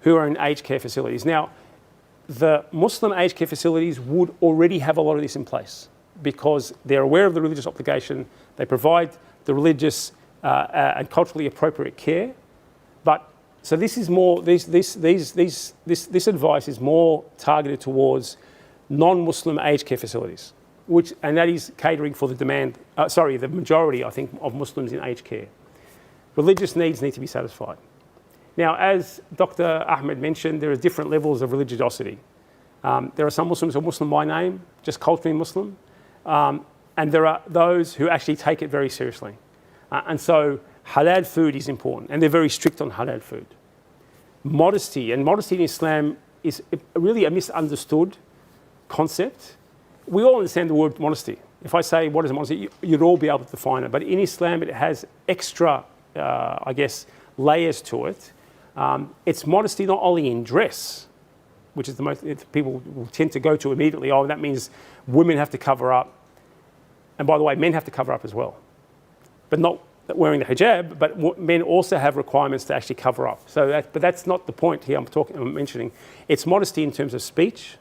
who are in aged care facilities? Now, the Muslim aged care facilities would already have a lot of this in place because they're aware of the religious obligation, they provide the religious and culturally appropriate care. But so this is more, this advice is more targeted towards non-Muslim aged care facilities, and that is catering for the the majority, I think, of Muslims in aged care. Religious needs need to be satisfied. Now, as Dr. Ahmed mentioned, there are different levels of religiosity. There are some Muslims who are Muslim by name, just culturally Muslim, and there are those who actually take it very seriously. And so halal food is important, and they're very strict on halal food. Modesty, and modesty in Islam is really a misunderstood concept. We all understand the word modesty. If I say, what is modesty, you'd all be able to define it. But in Islam, it has extra, layers to it. It's modesty not only in dress, which is the most, people will tend to go to immediately, oh, that means women have to cover up. And by the way, men have to cover up as well. But not wearing the hijab, but men also have requirements to actually cover up. But that's not the point here I'm mentioning. It's modesty in terms of speech,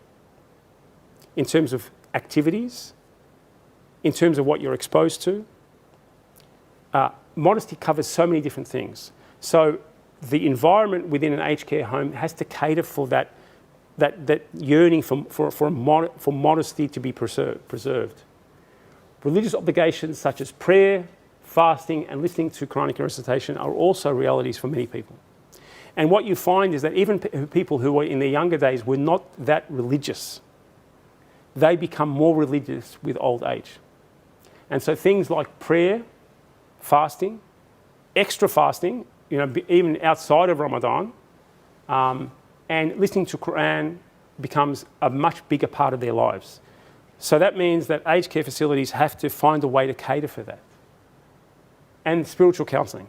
in terms of activities, in terms of what you're exposed to. Modesty covers so many different things. So the environment within an aged care home has to cater for that yearning for modesty to be preserved. Religious obligations such as prayer, fasting, and listening to Quranic recitation are also realities for many people. And what you find is that even people who were in their younger days were not that religious. They become more religious with old age. And so things like prayer, fasting, extra fasting, even outside of Ramadan, and listening to Quran becomes a much bigger part of their lives. So that means that aged care facilities have to find a way to cater for that. And spiritual counselling.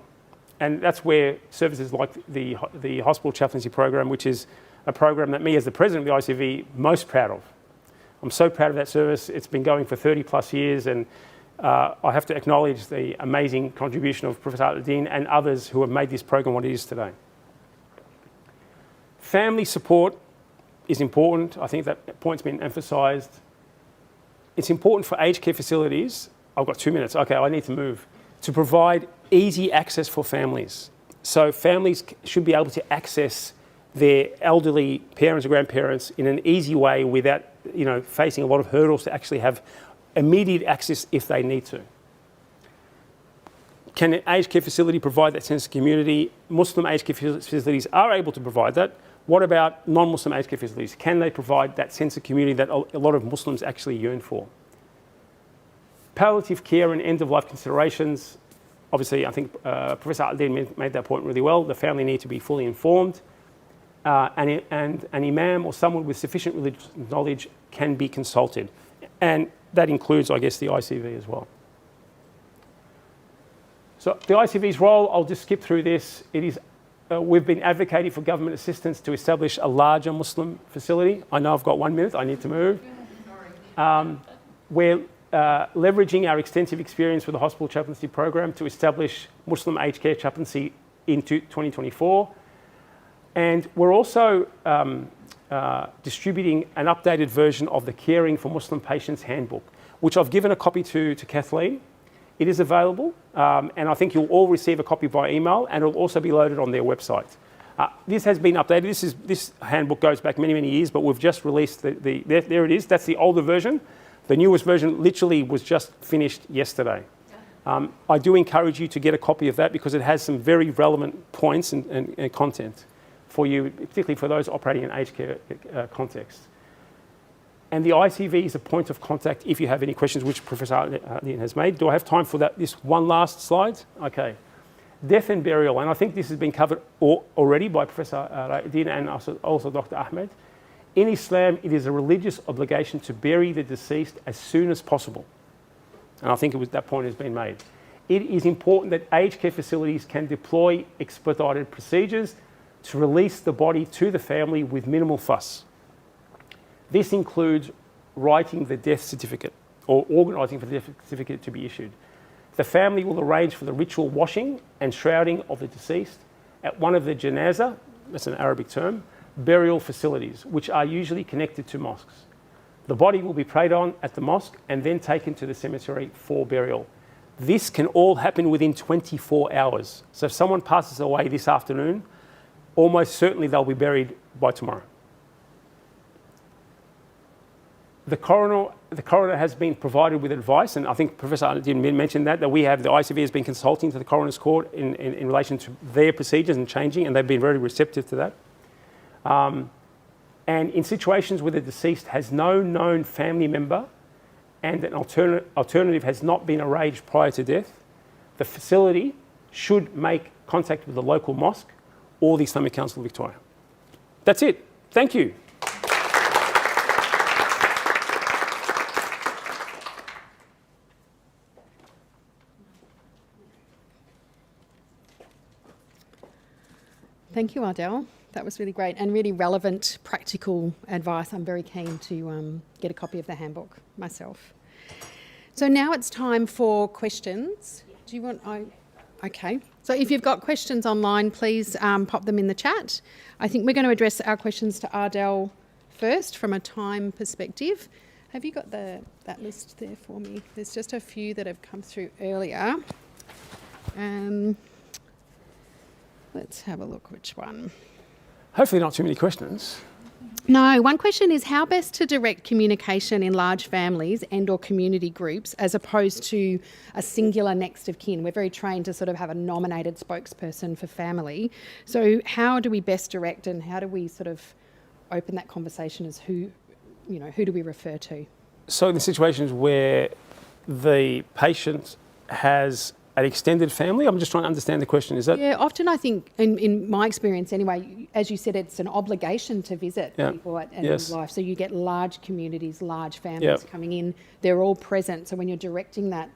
And that's where services like the Hospital Chaplaincy Program, which is a program that me as the President of the ICV most proud of. I'm so proud of that service. It's been going for 30 plus years, and I have to acknowledge the amazing contribution of Professor Al-Din and others who have made this program what it is today. Family support is important. I think that point's been emphasised. It's important for aged care facilities. I've got 2 minutes. Okay, I need to move. To provide easy access for families. So families should be able to access their elderly parents or grandparents in an easy way without facing a lot of hurdles to actually have immediate access if they need to. Can an aged care facility provide that sense of community? Muslim aged care facilities are able to provide that. What about non-Muslim aged care facilities? Can they provide that sense of community that a lot of Muslims actually yearn for? Palliative care and end-of-life considerations. Obviously, I think Professor Al-Din made that point really well. The family need to be fully informed. And an imam or someone with sufficient religious knowledge can be consulted. And that includes, I guess, the ICV as well. So the ICV's role, I'll just skip through this. It is, we've been advocating for government assistance to establish a larger Muslim facility. I know I've got 1 minute, I need to move. We're leveraging our extensive experience with the hospital chaplaincy program to establish Muslim aged care chaplaincy into 2024. And we're also distributing an updated version of the Caring for Muslim Patients Handbook, which I've given a copy to Kathleen. It is available, and I think you'll all receive a copy by email, and it'll also be loaded on their website. This has been updated. This handbook goes back many, many years, but we've just released there it is. That's the older version. The newest version literally was just finished yesterday. I do encourage you to get a copy of that because it has some very relevant points and content for you, particularly for those operating in aged care context. And the ICV is a point of contact if you have any questions, which Professor Al-Din has made. Do I have time for that? This one last slide? Okay. Death and burial, and I think this has been covered already by Professor Al-Din and also Dr. Ahmed. In Islam, it is a religious obligation to bury the deceased as soon as possible. And I think that point has been made. It is important that aged care facilities can deploy expedited procedures to release the body to the family with minimal fuss. This includes writing the death certificate or organising for the death certificate to be issued. The family will arrange for the ritual washing and shrouding of the deceased at one of the janazah, that's an Arabic term, burial facilities, which are usually connected to mosques. The body will be prayed on at the mosque and then taken to the cemetery for burial. This can all happen within 24 hours. So if someone passes away this afternoon, almost certainly they'll be buried by tomorrow. The coroner has been provided with advice, and I think Professor Al-Din mentioned that the ICV has been consulting to the coroner's court in relation to their procedures and changing, and they've been very receptive to that. And in situations where the deceased has no known family member and an alternative has not been arranged prior to death, the facility should make contact with the local mosque or the Islamic Council of Victoria. That's it. Thank you. Thank you, Ardell. That was really great and really relevant, practical advice. I'm very keen to get a copy of the handbook myself. So now it's time for questions. Do you want... Okay. So if you've got questions online, please pop them in the chat. I think we're going to address our questions to Ardell first from a time perspective. Have you got that list there for me? There's just a few that have come through earlier. Let's have a look which one. Hopefully not too many questions. No, one question is how best to direct communication in large families and or community groups as opposed to a singular next of kin. We're very trained to sort of have a nominated spokesperson for family. So how do we best direct and how do we sort of open that conversation as who do we refer to? So in the situations where the patient has an extended family? I'm just trying to understand the question. Is that? Yeah, often I think, in my experience anyway, as you said, it's an obligation to visit people at end of life. So you get large communities, large families coming in. They're all present. So when you're directing that,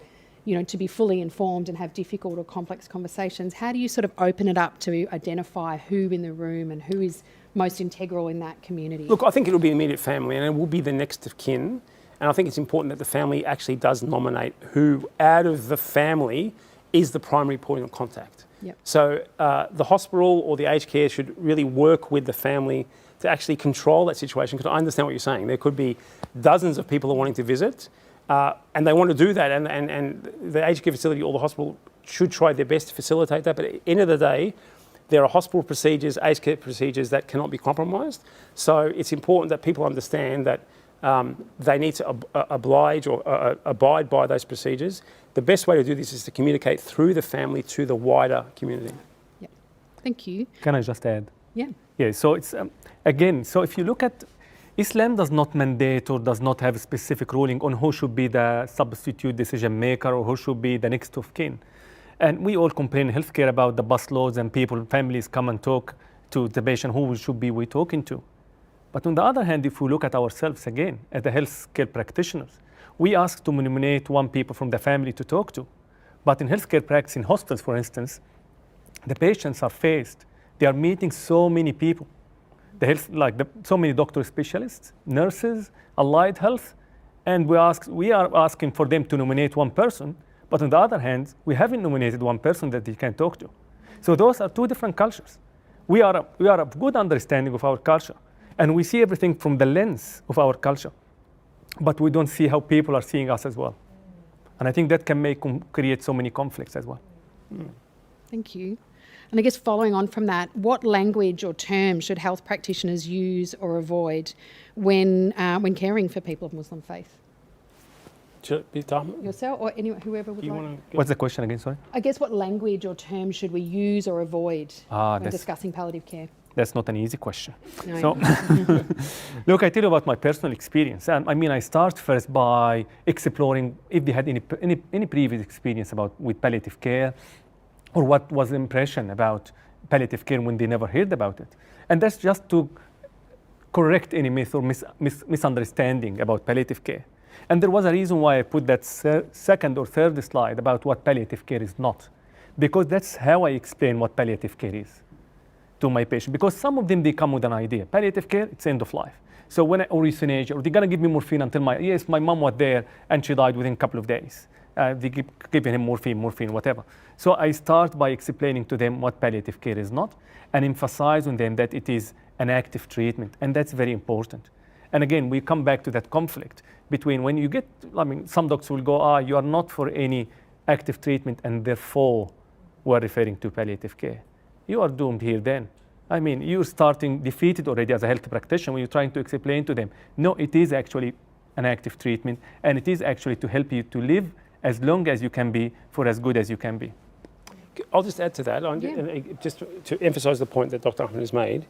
to be fully informed and have difficult or complex conversations, how do you sort of open it up to identify who in the room and who is most integral in that community? Look, I think it'll be immediate family and it will be the next of kin. And I think it's important that the family actually does nominate who out of the family is the primary point of contact. Yep. So the hospital or the aged care should really work with the family to actually control that situation, because I understand what you're saying. There could be dozens of people who are wanting to visit and they want to do that, and the aged care facility or the hospital should try their best to facilitate that. But at the end of the day, there are hospital procedures, aged care procedures that cannot be compromised. So it's important that people understand that they need to oblige or abide by those procedures. The best way to do this is to communicate through the family to the wider community. Yeah. Thank you. Can I just add? Yeah. Yeah, so it's, again, so if you look at, Islam does not mandate or does not have a specific ruling on who should be the substitute decision maker or who should be the next of kin. And we all complain in healthcare about the bus loads and people, families come and talk to the patient, who should be we talking to. But on the other hand, if we look at ourselves again, as the healthcare practitioners, we ask to nominate one people from the family to talk to. But in healthcare practice, in hospitals, for instance, the patients are faced. They are meeting so many people. The health, so many doctor specialists, nurses, allied health, and we are asking for them to nominate one person, but on the other hand, we haven't nominated one person that they can talk to. So those are two different cultures. We are a good understanding of our culture, and we see everything from the lens of our culture, but we don't see how people are seeing us as well. And I think that can create so many conflicts as well. Thank you. And I guess following on from that, what language or term should health practitioners use or avoid when caring for people of Muslim faith? Should it be done? Yourself or anyone, whoever would like? What's the question again, sorry? I guess what language or term should we use or avoid when discussing palliative care? That's not an easy question. No. So, look, I tell you about my personal experience. I mean, I start first by exploring if they had any previous experience with palliative care, or what was the impression about palliative care when they never heard about it. And that's just to correct any myth or misunderstanding about palliative care. And there was a reason why I put that second or third slide about what palliative care is not. Because that's how I explain what palliative care is to my patient. Because some of them, they come with an idea. Palliative care, it's end of life. So or euthanasia, or they're gonna give me morphine until my mom was there and she died within a couple of days. They keep giving him morphine, whatever. So I start by explaining to them what palliative care is not, and emphasize on them that it is an active treatment, and that's very important. And again, we come back to that conflict between when you get, some doctors will go, you are not for any active treatment, and therefore we're referring to palliative care. You are doomed here then. I mean, you're starting defeated already as a health practitioner when you're trying to explain to them, no, it is actually an active treatment, and it is actually to help you to live as long as you can be, for as good as you can be. I'll just add to that, just to emphasise the point that Dr. Ahmed has made.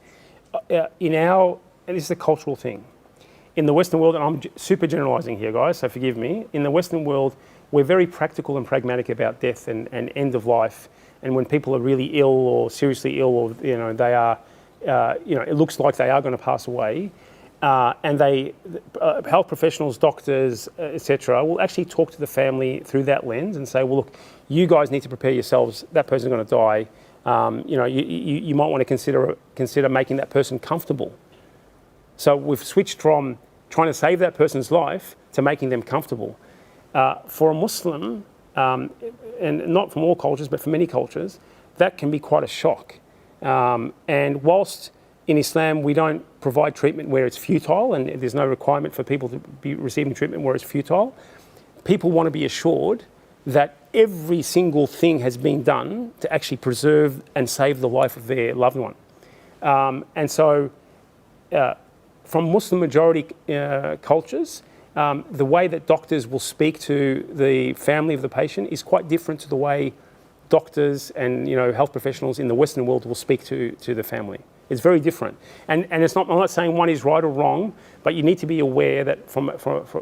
And this is a cultural thing. In the Western world, and I'm super generalising here, guys, so forgive me. In the Western world, we're very practical and pragmatic about death and end of life. And when people are really ill or seriously ill, or they are, it looks like they are going to pass away. And health professionals, doctors, etc., will actually talk to the family through that lens and say, well, look, you guys need to prepare yourselves. That person's going to die. You might want to consider making that person comfortable. So we've switched from trying to save that person's life to making them comfortable. For a Muslim, and not from all cultures, but for many cultures, that can be quite a shock. And whilst in Islam, we don't provide treatment where it's futile, and there's no requirement for people to be receiving treatment where it's futile. People want to be assured that every single thing has been done to actually preserve and save the life of their loved one. And so, from Muslim majority cultures, the way that doctors will speak to the family of the patient is quite different to the way doctors and health professionals in the Western world will speak to the family. It's very different. And it's not, I'm not saying one is right or wrong, but you need to be aware that from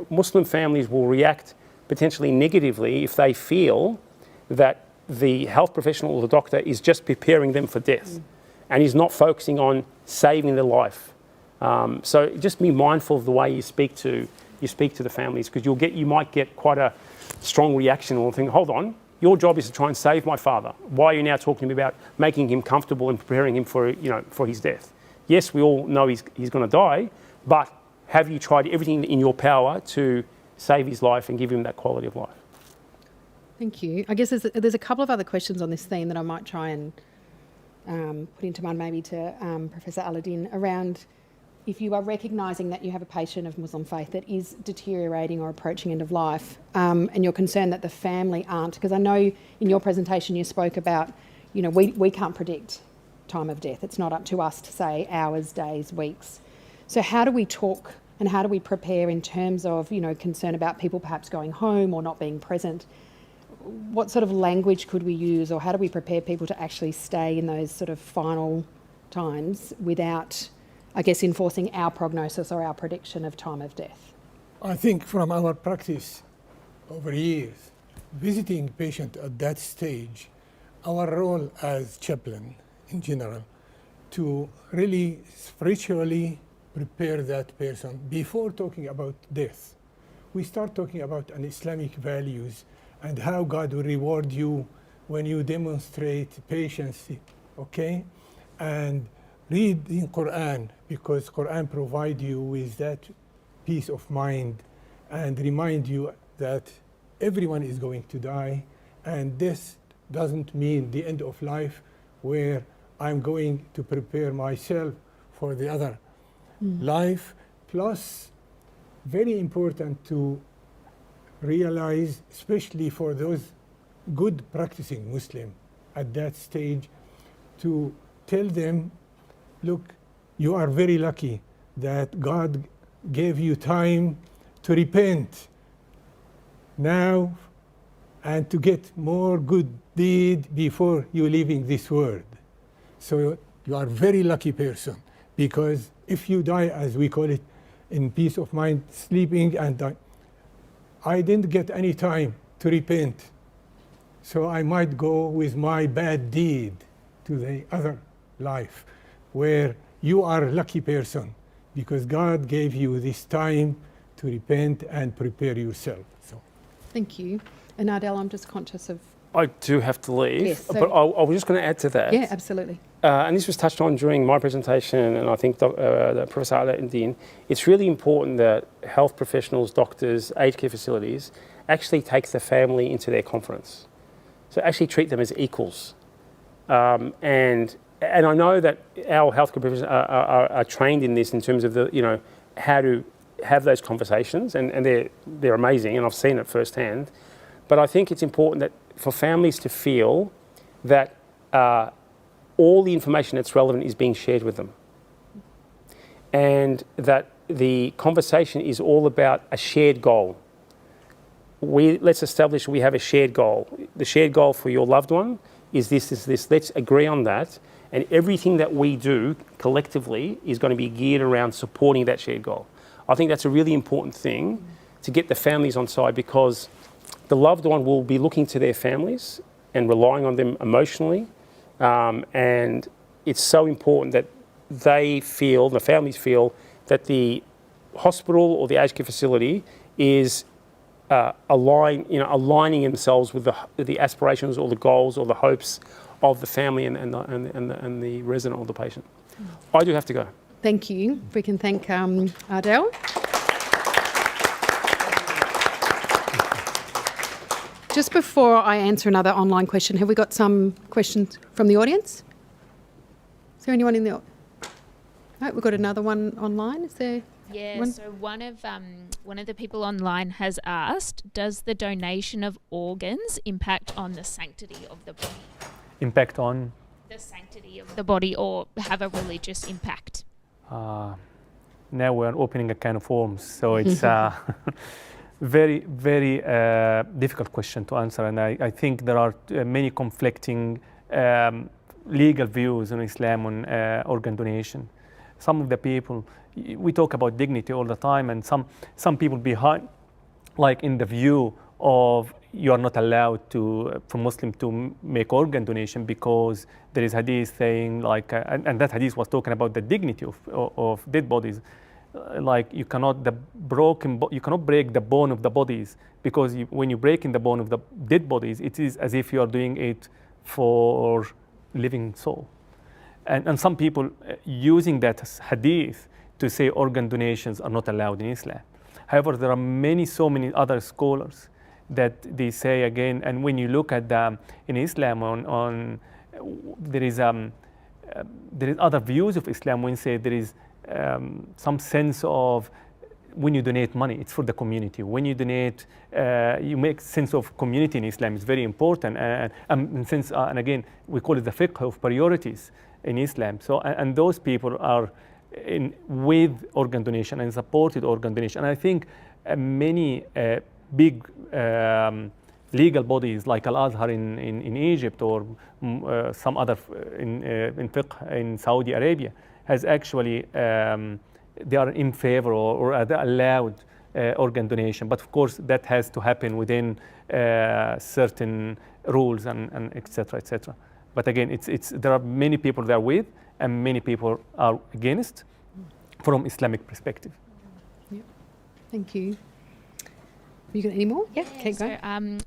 Muslim families will react potentially negatively if they feel that the health professional or the doctor is just preparing them for death and is not focusing on saving their life. So just be mindful of the way you speak to the families, because you might get quite a strong reaction or think, hold on, your job is to try and save my father. Why are you now talking to me about making him comfortable and preparing him for his death? Yes, we all know he's going to die, but have you tried everything in your power to save his life and give him that quality of life? Thank you. I guess there's a couple of other questions on this theme that I might try and put into mind maybe to Professor Aladdin around if you are recognising that you have a patient of Muslim faith that is deteriorating or approaching end of life, and you're concerned that the family aren't, because I know in your presentation you spoke about, we can't predict time of death. It's not up to us to say hours, days, weeks. So how do we talk and how do we prepare in terms of, concern about people perhaps going home or not being present? What sort of language could we use, or how do we prepare people to actually stay in those sort of final times without, I guess, enforcing our prognosis or our prediction of time of death? I think from our practice over years, visiting patient at that stage, our role as chaplain in general, to really spiritually prepare that person before talking about death. We start talking about an Islamic values and how God will reward you when you demonstrate patience, okay? And read in Quran, because Quran provide you with that peace of mind and remind you that everyone is going to die, and this doesn't mean the end of life where I'm going to prepare myself for the other life. Plus, very important to realize, especially for those good practicing Muslim at that stage, to tell them, look, you are very lucky that God gave you time to repent now and to get more good deed before you leaving this world. So you are very lucky person, because if you die, as we call it, in peace of mind, sleeping and die, I didn't get any time to repent. So I might go with my bad deed to the other life, where you are a lucky person because God gave you this time to repent and prepare yourself. So, Thank you. And Ardell, I'm just conscious of... I do have to leave, Yes, so- but I was just going to add to that. Yeah, absolutely. And this was touched on during my presentation, and I think Professor Aladdin. It's really important that health professionals, doctors, aged care facilities actually take the family into their conference. So actually treat them as equals. And I know that our healthcare professionals are trained in this in terms of how to have those conversations, and they're amazing, and I've seen it firsthand. But I think it's important that for families to feel that all the information that's relevant is being shared with them, and that the conversation is all about a shared goal. Let's establish we have a shared goal. The shared goal for your loved one is this. Let's agree on that, and everything that we do collectively is going to be geared around supporting that shared goal. I think that's a really important thing to get the families on side, because the loved one will be looking to their families and relying on them emotionally, and it's so important that the families feel that the hospital or the aged care facility is aligning themselves with the aspirations or the goals or the hopes of the family and the resident or the patient. I do have to go. Thank you. If we can thank Ardell. Just before I answer another online question, have we got some questions from the audience? Is there anyone in the... Right, we've got another one online. Is there... Yeah, one? so one of the people online has asked, does the donation of organs impact on the sanctity of the body? Impact on? The sanctity of the body, or have a religious impact? Now we're opening a can of worms, so it's very, very difficult question to answer, and I think there are many conflicting legal views in Islam on organ donation. Some of the people, we talk about dignity all the time, and some people behind, like in the view of you are not allowed to, for Muslim to make organ donation because there is hadith saying like, and that hadith was talking about the dignity of dead bodies. Like you cannot break the bone of the bodies, because when you break in the bone of the dead bodies, it is as if you are doing it for living soul. And some people using that hadith to say organ donations are not allowed in Islam. However, there are so many other scholars that they say again, and when you look at in Islam there is other views of Islam when say there is some sense of when you donate money, it's for the community. When you donate, you make sense of community in Islam. It's very important, and again, we call it the fiqh of priorities in Islam. So, and those people are with organ donation and supported organ donation. And I think many big legal bodies like Al-Azhar in Egypt or some other in fiqh in Saudi Arabia has actually, they are in favor or are allowed organ donation. But of course, that has to happen within certain rules and et cetera, et cetera. But again, there are many people that are with and many people are against from Islamic perspective. Yeah. Thank you. You got any more? Yeah, keep So, going.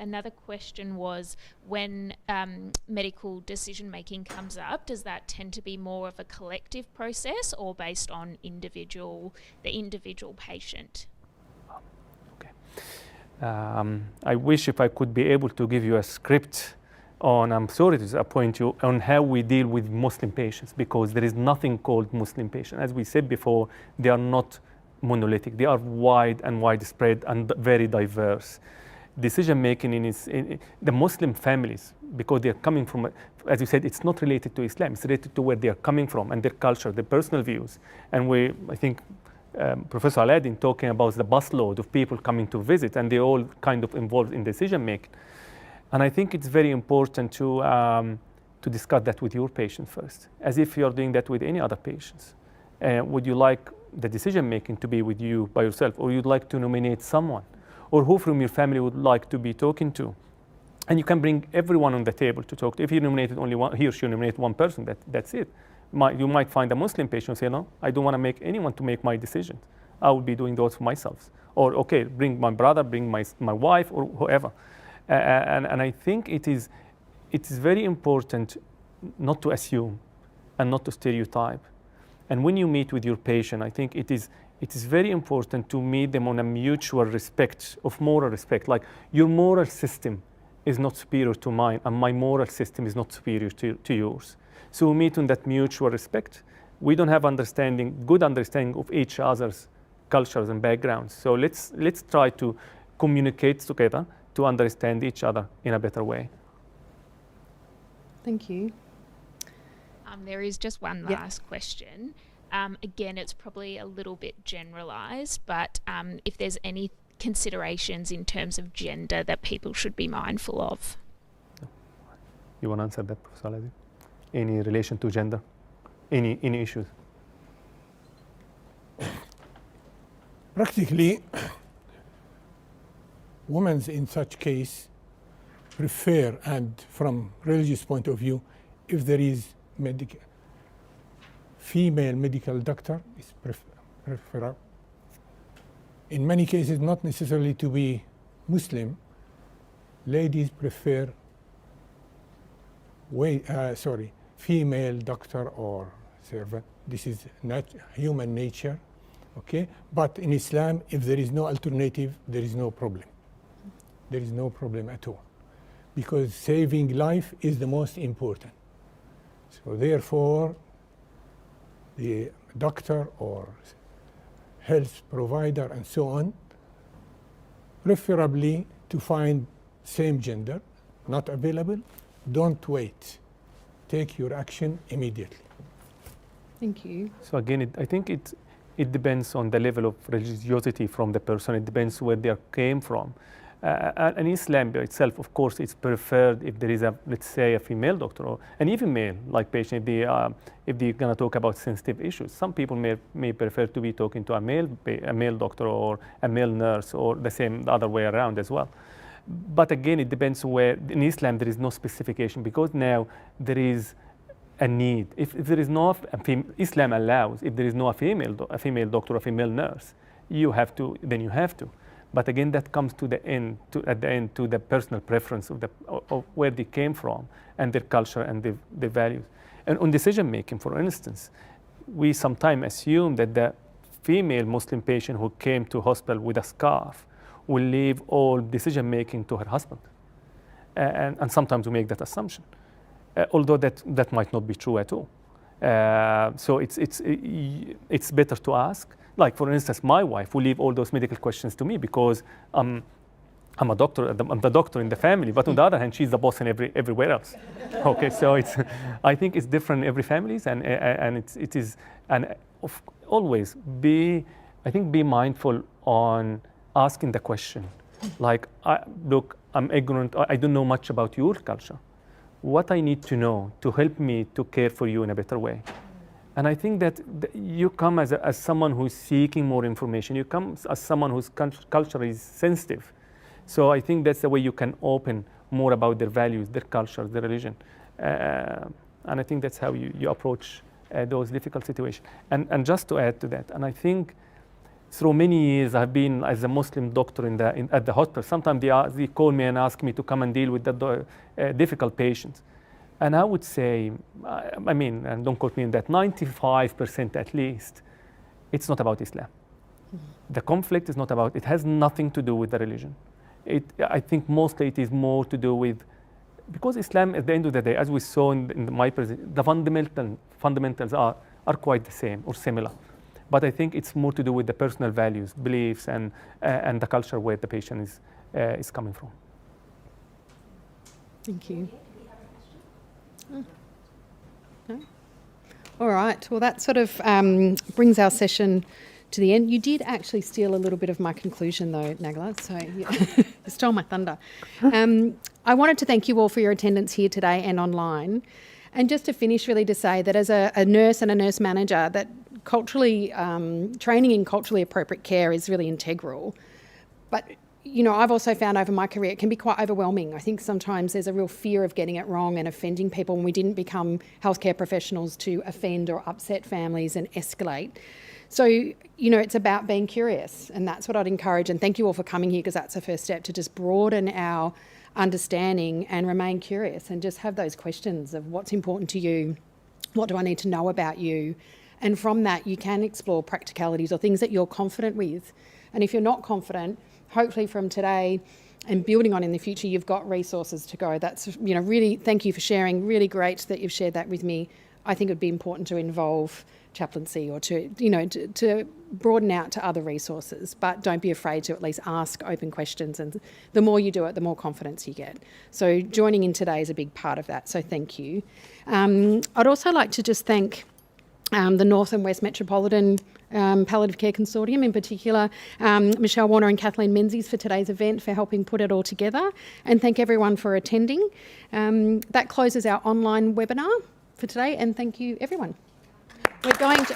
another question was, when medical decision making comes up, does that tend to be more of a collective process or based on the individual patient? Okay. I wish if I could be able to give you a script on, I'm sorry to disappoint you, on how we deal with Muslim patients, because there is nothing called Muslim patient. As we said before, they are not monolithic. They are wide and widespread and very diverse. Decision making in the Muslim families, because they are coming from, as you said, it's not related to Islam. It's related to where they are coming from and their culture, their personal views. And I think Professor Aladdin talking about the busload of people coming to visit, and they all kind of involved in decision making. And I think it's very important to discuss that with your patient first, as if you're doing that with any other patients. Would you like the decision making to be with you by yourself, or you'd like to nominate someone, or who from your family would like to be talking to? And you can bring everyone on the table to talk to. If you nominated only one, he or she nominated one person, that's it. You might find a Muslim patient who say, no, I don't want to make anyone to make my decisions. I will be doing those for myself. Or, okay, bring my brother, bring my wife, or whoever. And I think it is very important not to assume and not to stereotype. And when you meet with your patient, I think it is very important to meet them on a mutual respect, of moral respect. Like, your moral system is not superior to mine, and my moral system is not superior to yours. So we meet on that mutual respect. We don't have good understanding of each other's cultures and backgrounds. So let's try to communicate together to understand each other in a better way. Thank you. There is just one last question. Again, it's probably a little bit generalised, but if there's any considerations in terms of gender that people should be mindful of. You want to answer that, Professor Aladdin? Any relation to gender? Any issues? Practically, women in such case prefer, and from religious point of view, if there is female medical doctor is preferable. In many cases, not necessarily to be Muslim, ladies prefer female doctor or servant. This is not human nature, okay? But in Islam, if there is no alternative, there is no problem. There is no problem at all, because saving life is the most important. So therefore, the doctor or health provider and so on, preferably to find same gender, not available, don't wait. Take your action immediately. Thank you. So again, I think it depends on the level of religiosity from the person. It depends where they came from. And Islam by itself, of course, it's preferred if there is let's say, a female doctor, and even male, like patient, if they're going to talk about sensitive issues. Some people may prefer to be talking to a male doctor or a male nurse, or the other way around as well. But again, it depends where. In Islam, there is no specification, because now there is a need. If there is no, Islam allows, if there is no a female doctor, a female nurse, you have to. But again, that comes at the end to the personal preference of where they came from and their culture and their values. And on decision making, for instance, we sometimes assume that the female Muslim patient who came to hospital with a scarf will leave all decision making to her husband, and sometimes we make that assumption, although that might not be true at all. So it's better to ask. Like, for instance, my wife will leave all those medical questions to me, because I'm a doctor. I'm the doctor in the family. But on the other hand, she's the boss in everywhere else. Okay, so I think it's different in every family, and always be mindful on asking the question Like, look, I'm ignorant, I don't know much about your culture. What I need to know to help me to care for you in a better way. And I think that you come as someone who's seeking more information. You come as someone whose culture is sensitive. So I think that's the way you can open more about their values, their culture, their religion. And I think that's how you approach those difficult situations. And just to add to that, and I think through many years I've been as a Muslim doctor at the hospital. Sometimes they call me and ask me to come and deal with the difficult patients. And I would say, I mean, and don't quote me on that, 95% at least, it's not about Islam. The conflict is not about, it has nothing to do with the religion. I think mostly it is more to do with, because Islam at the end of the day, as we saw in my presentation, the fundamentals are quite the same or similar. But I think it's more to do with the personal values, beliefs, and the culture where the patient is coming from. Thank you. No? All right. Well, that sort of brings our session to the end. You did actually steal a little bit of my conclusion, though, Nagla. So you stole my thunder. I wanted to thank you all for your attendance here today and online. And just to finish, really to say that as a nurse and a nurse manager, that culturally training in culturally appropriate care is really integral. But you know, I've also found over my career it can be quite overwhelming. I think sometimes there's a real fear of getting it wrong and offending people, and we didn't become healthcare professionals to offend or upset families and escalate. So, you know, it's about being curious, and that's what I'd encourage. And thank you all for coming here, because that's the first step to just broaden our understanding and remain curious and just have those questions of what's important to you, what do I need to know about you, and from that you can explore practicalities or things that you're confident with. And if you're not confident, hopefully from today and building on in the future, you've got resources to go. That's, you know, really, thank you for sharing. Really great that you've shared that with me. I think it would be important to involve chaplaincy or to, you know, to broaden out to other resources, but don't be afraid to at least ask open questions. And the more you do it, the more confidence you get. So joining in today is a big part of that. So thank you. I'd also like to just thank the North and West Metropolitan Palliative Care Consortium, in particular Michelle Warner and Kathleen Menzies for today's event, for helping put it all together, and thank everyone for attending. That closes our online webinar for today, and thank you everyone. We're going to...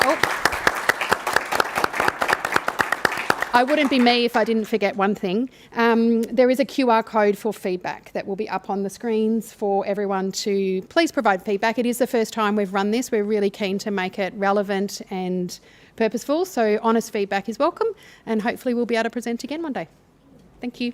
I wouldn't be me if I didn't forget one thing. There is a QR code for feedback that will be up on the screens for everyone to please provide feedback. It is the first time we've run this. We're really keen to make it relevant and purposeful, so honest feedback is welcome, and hopefully we'll be able to present again one day. Thank you.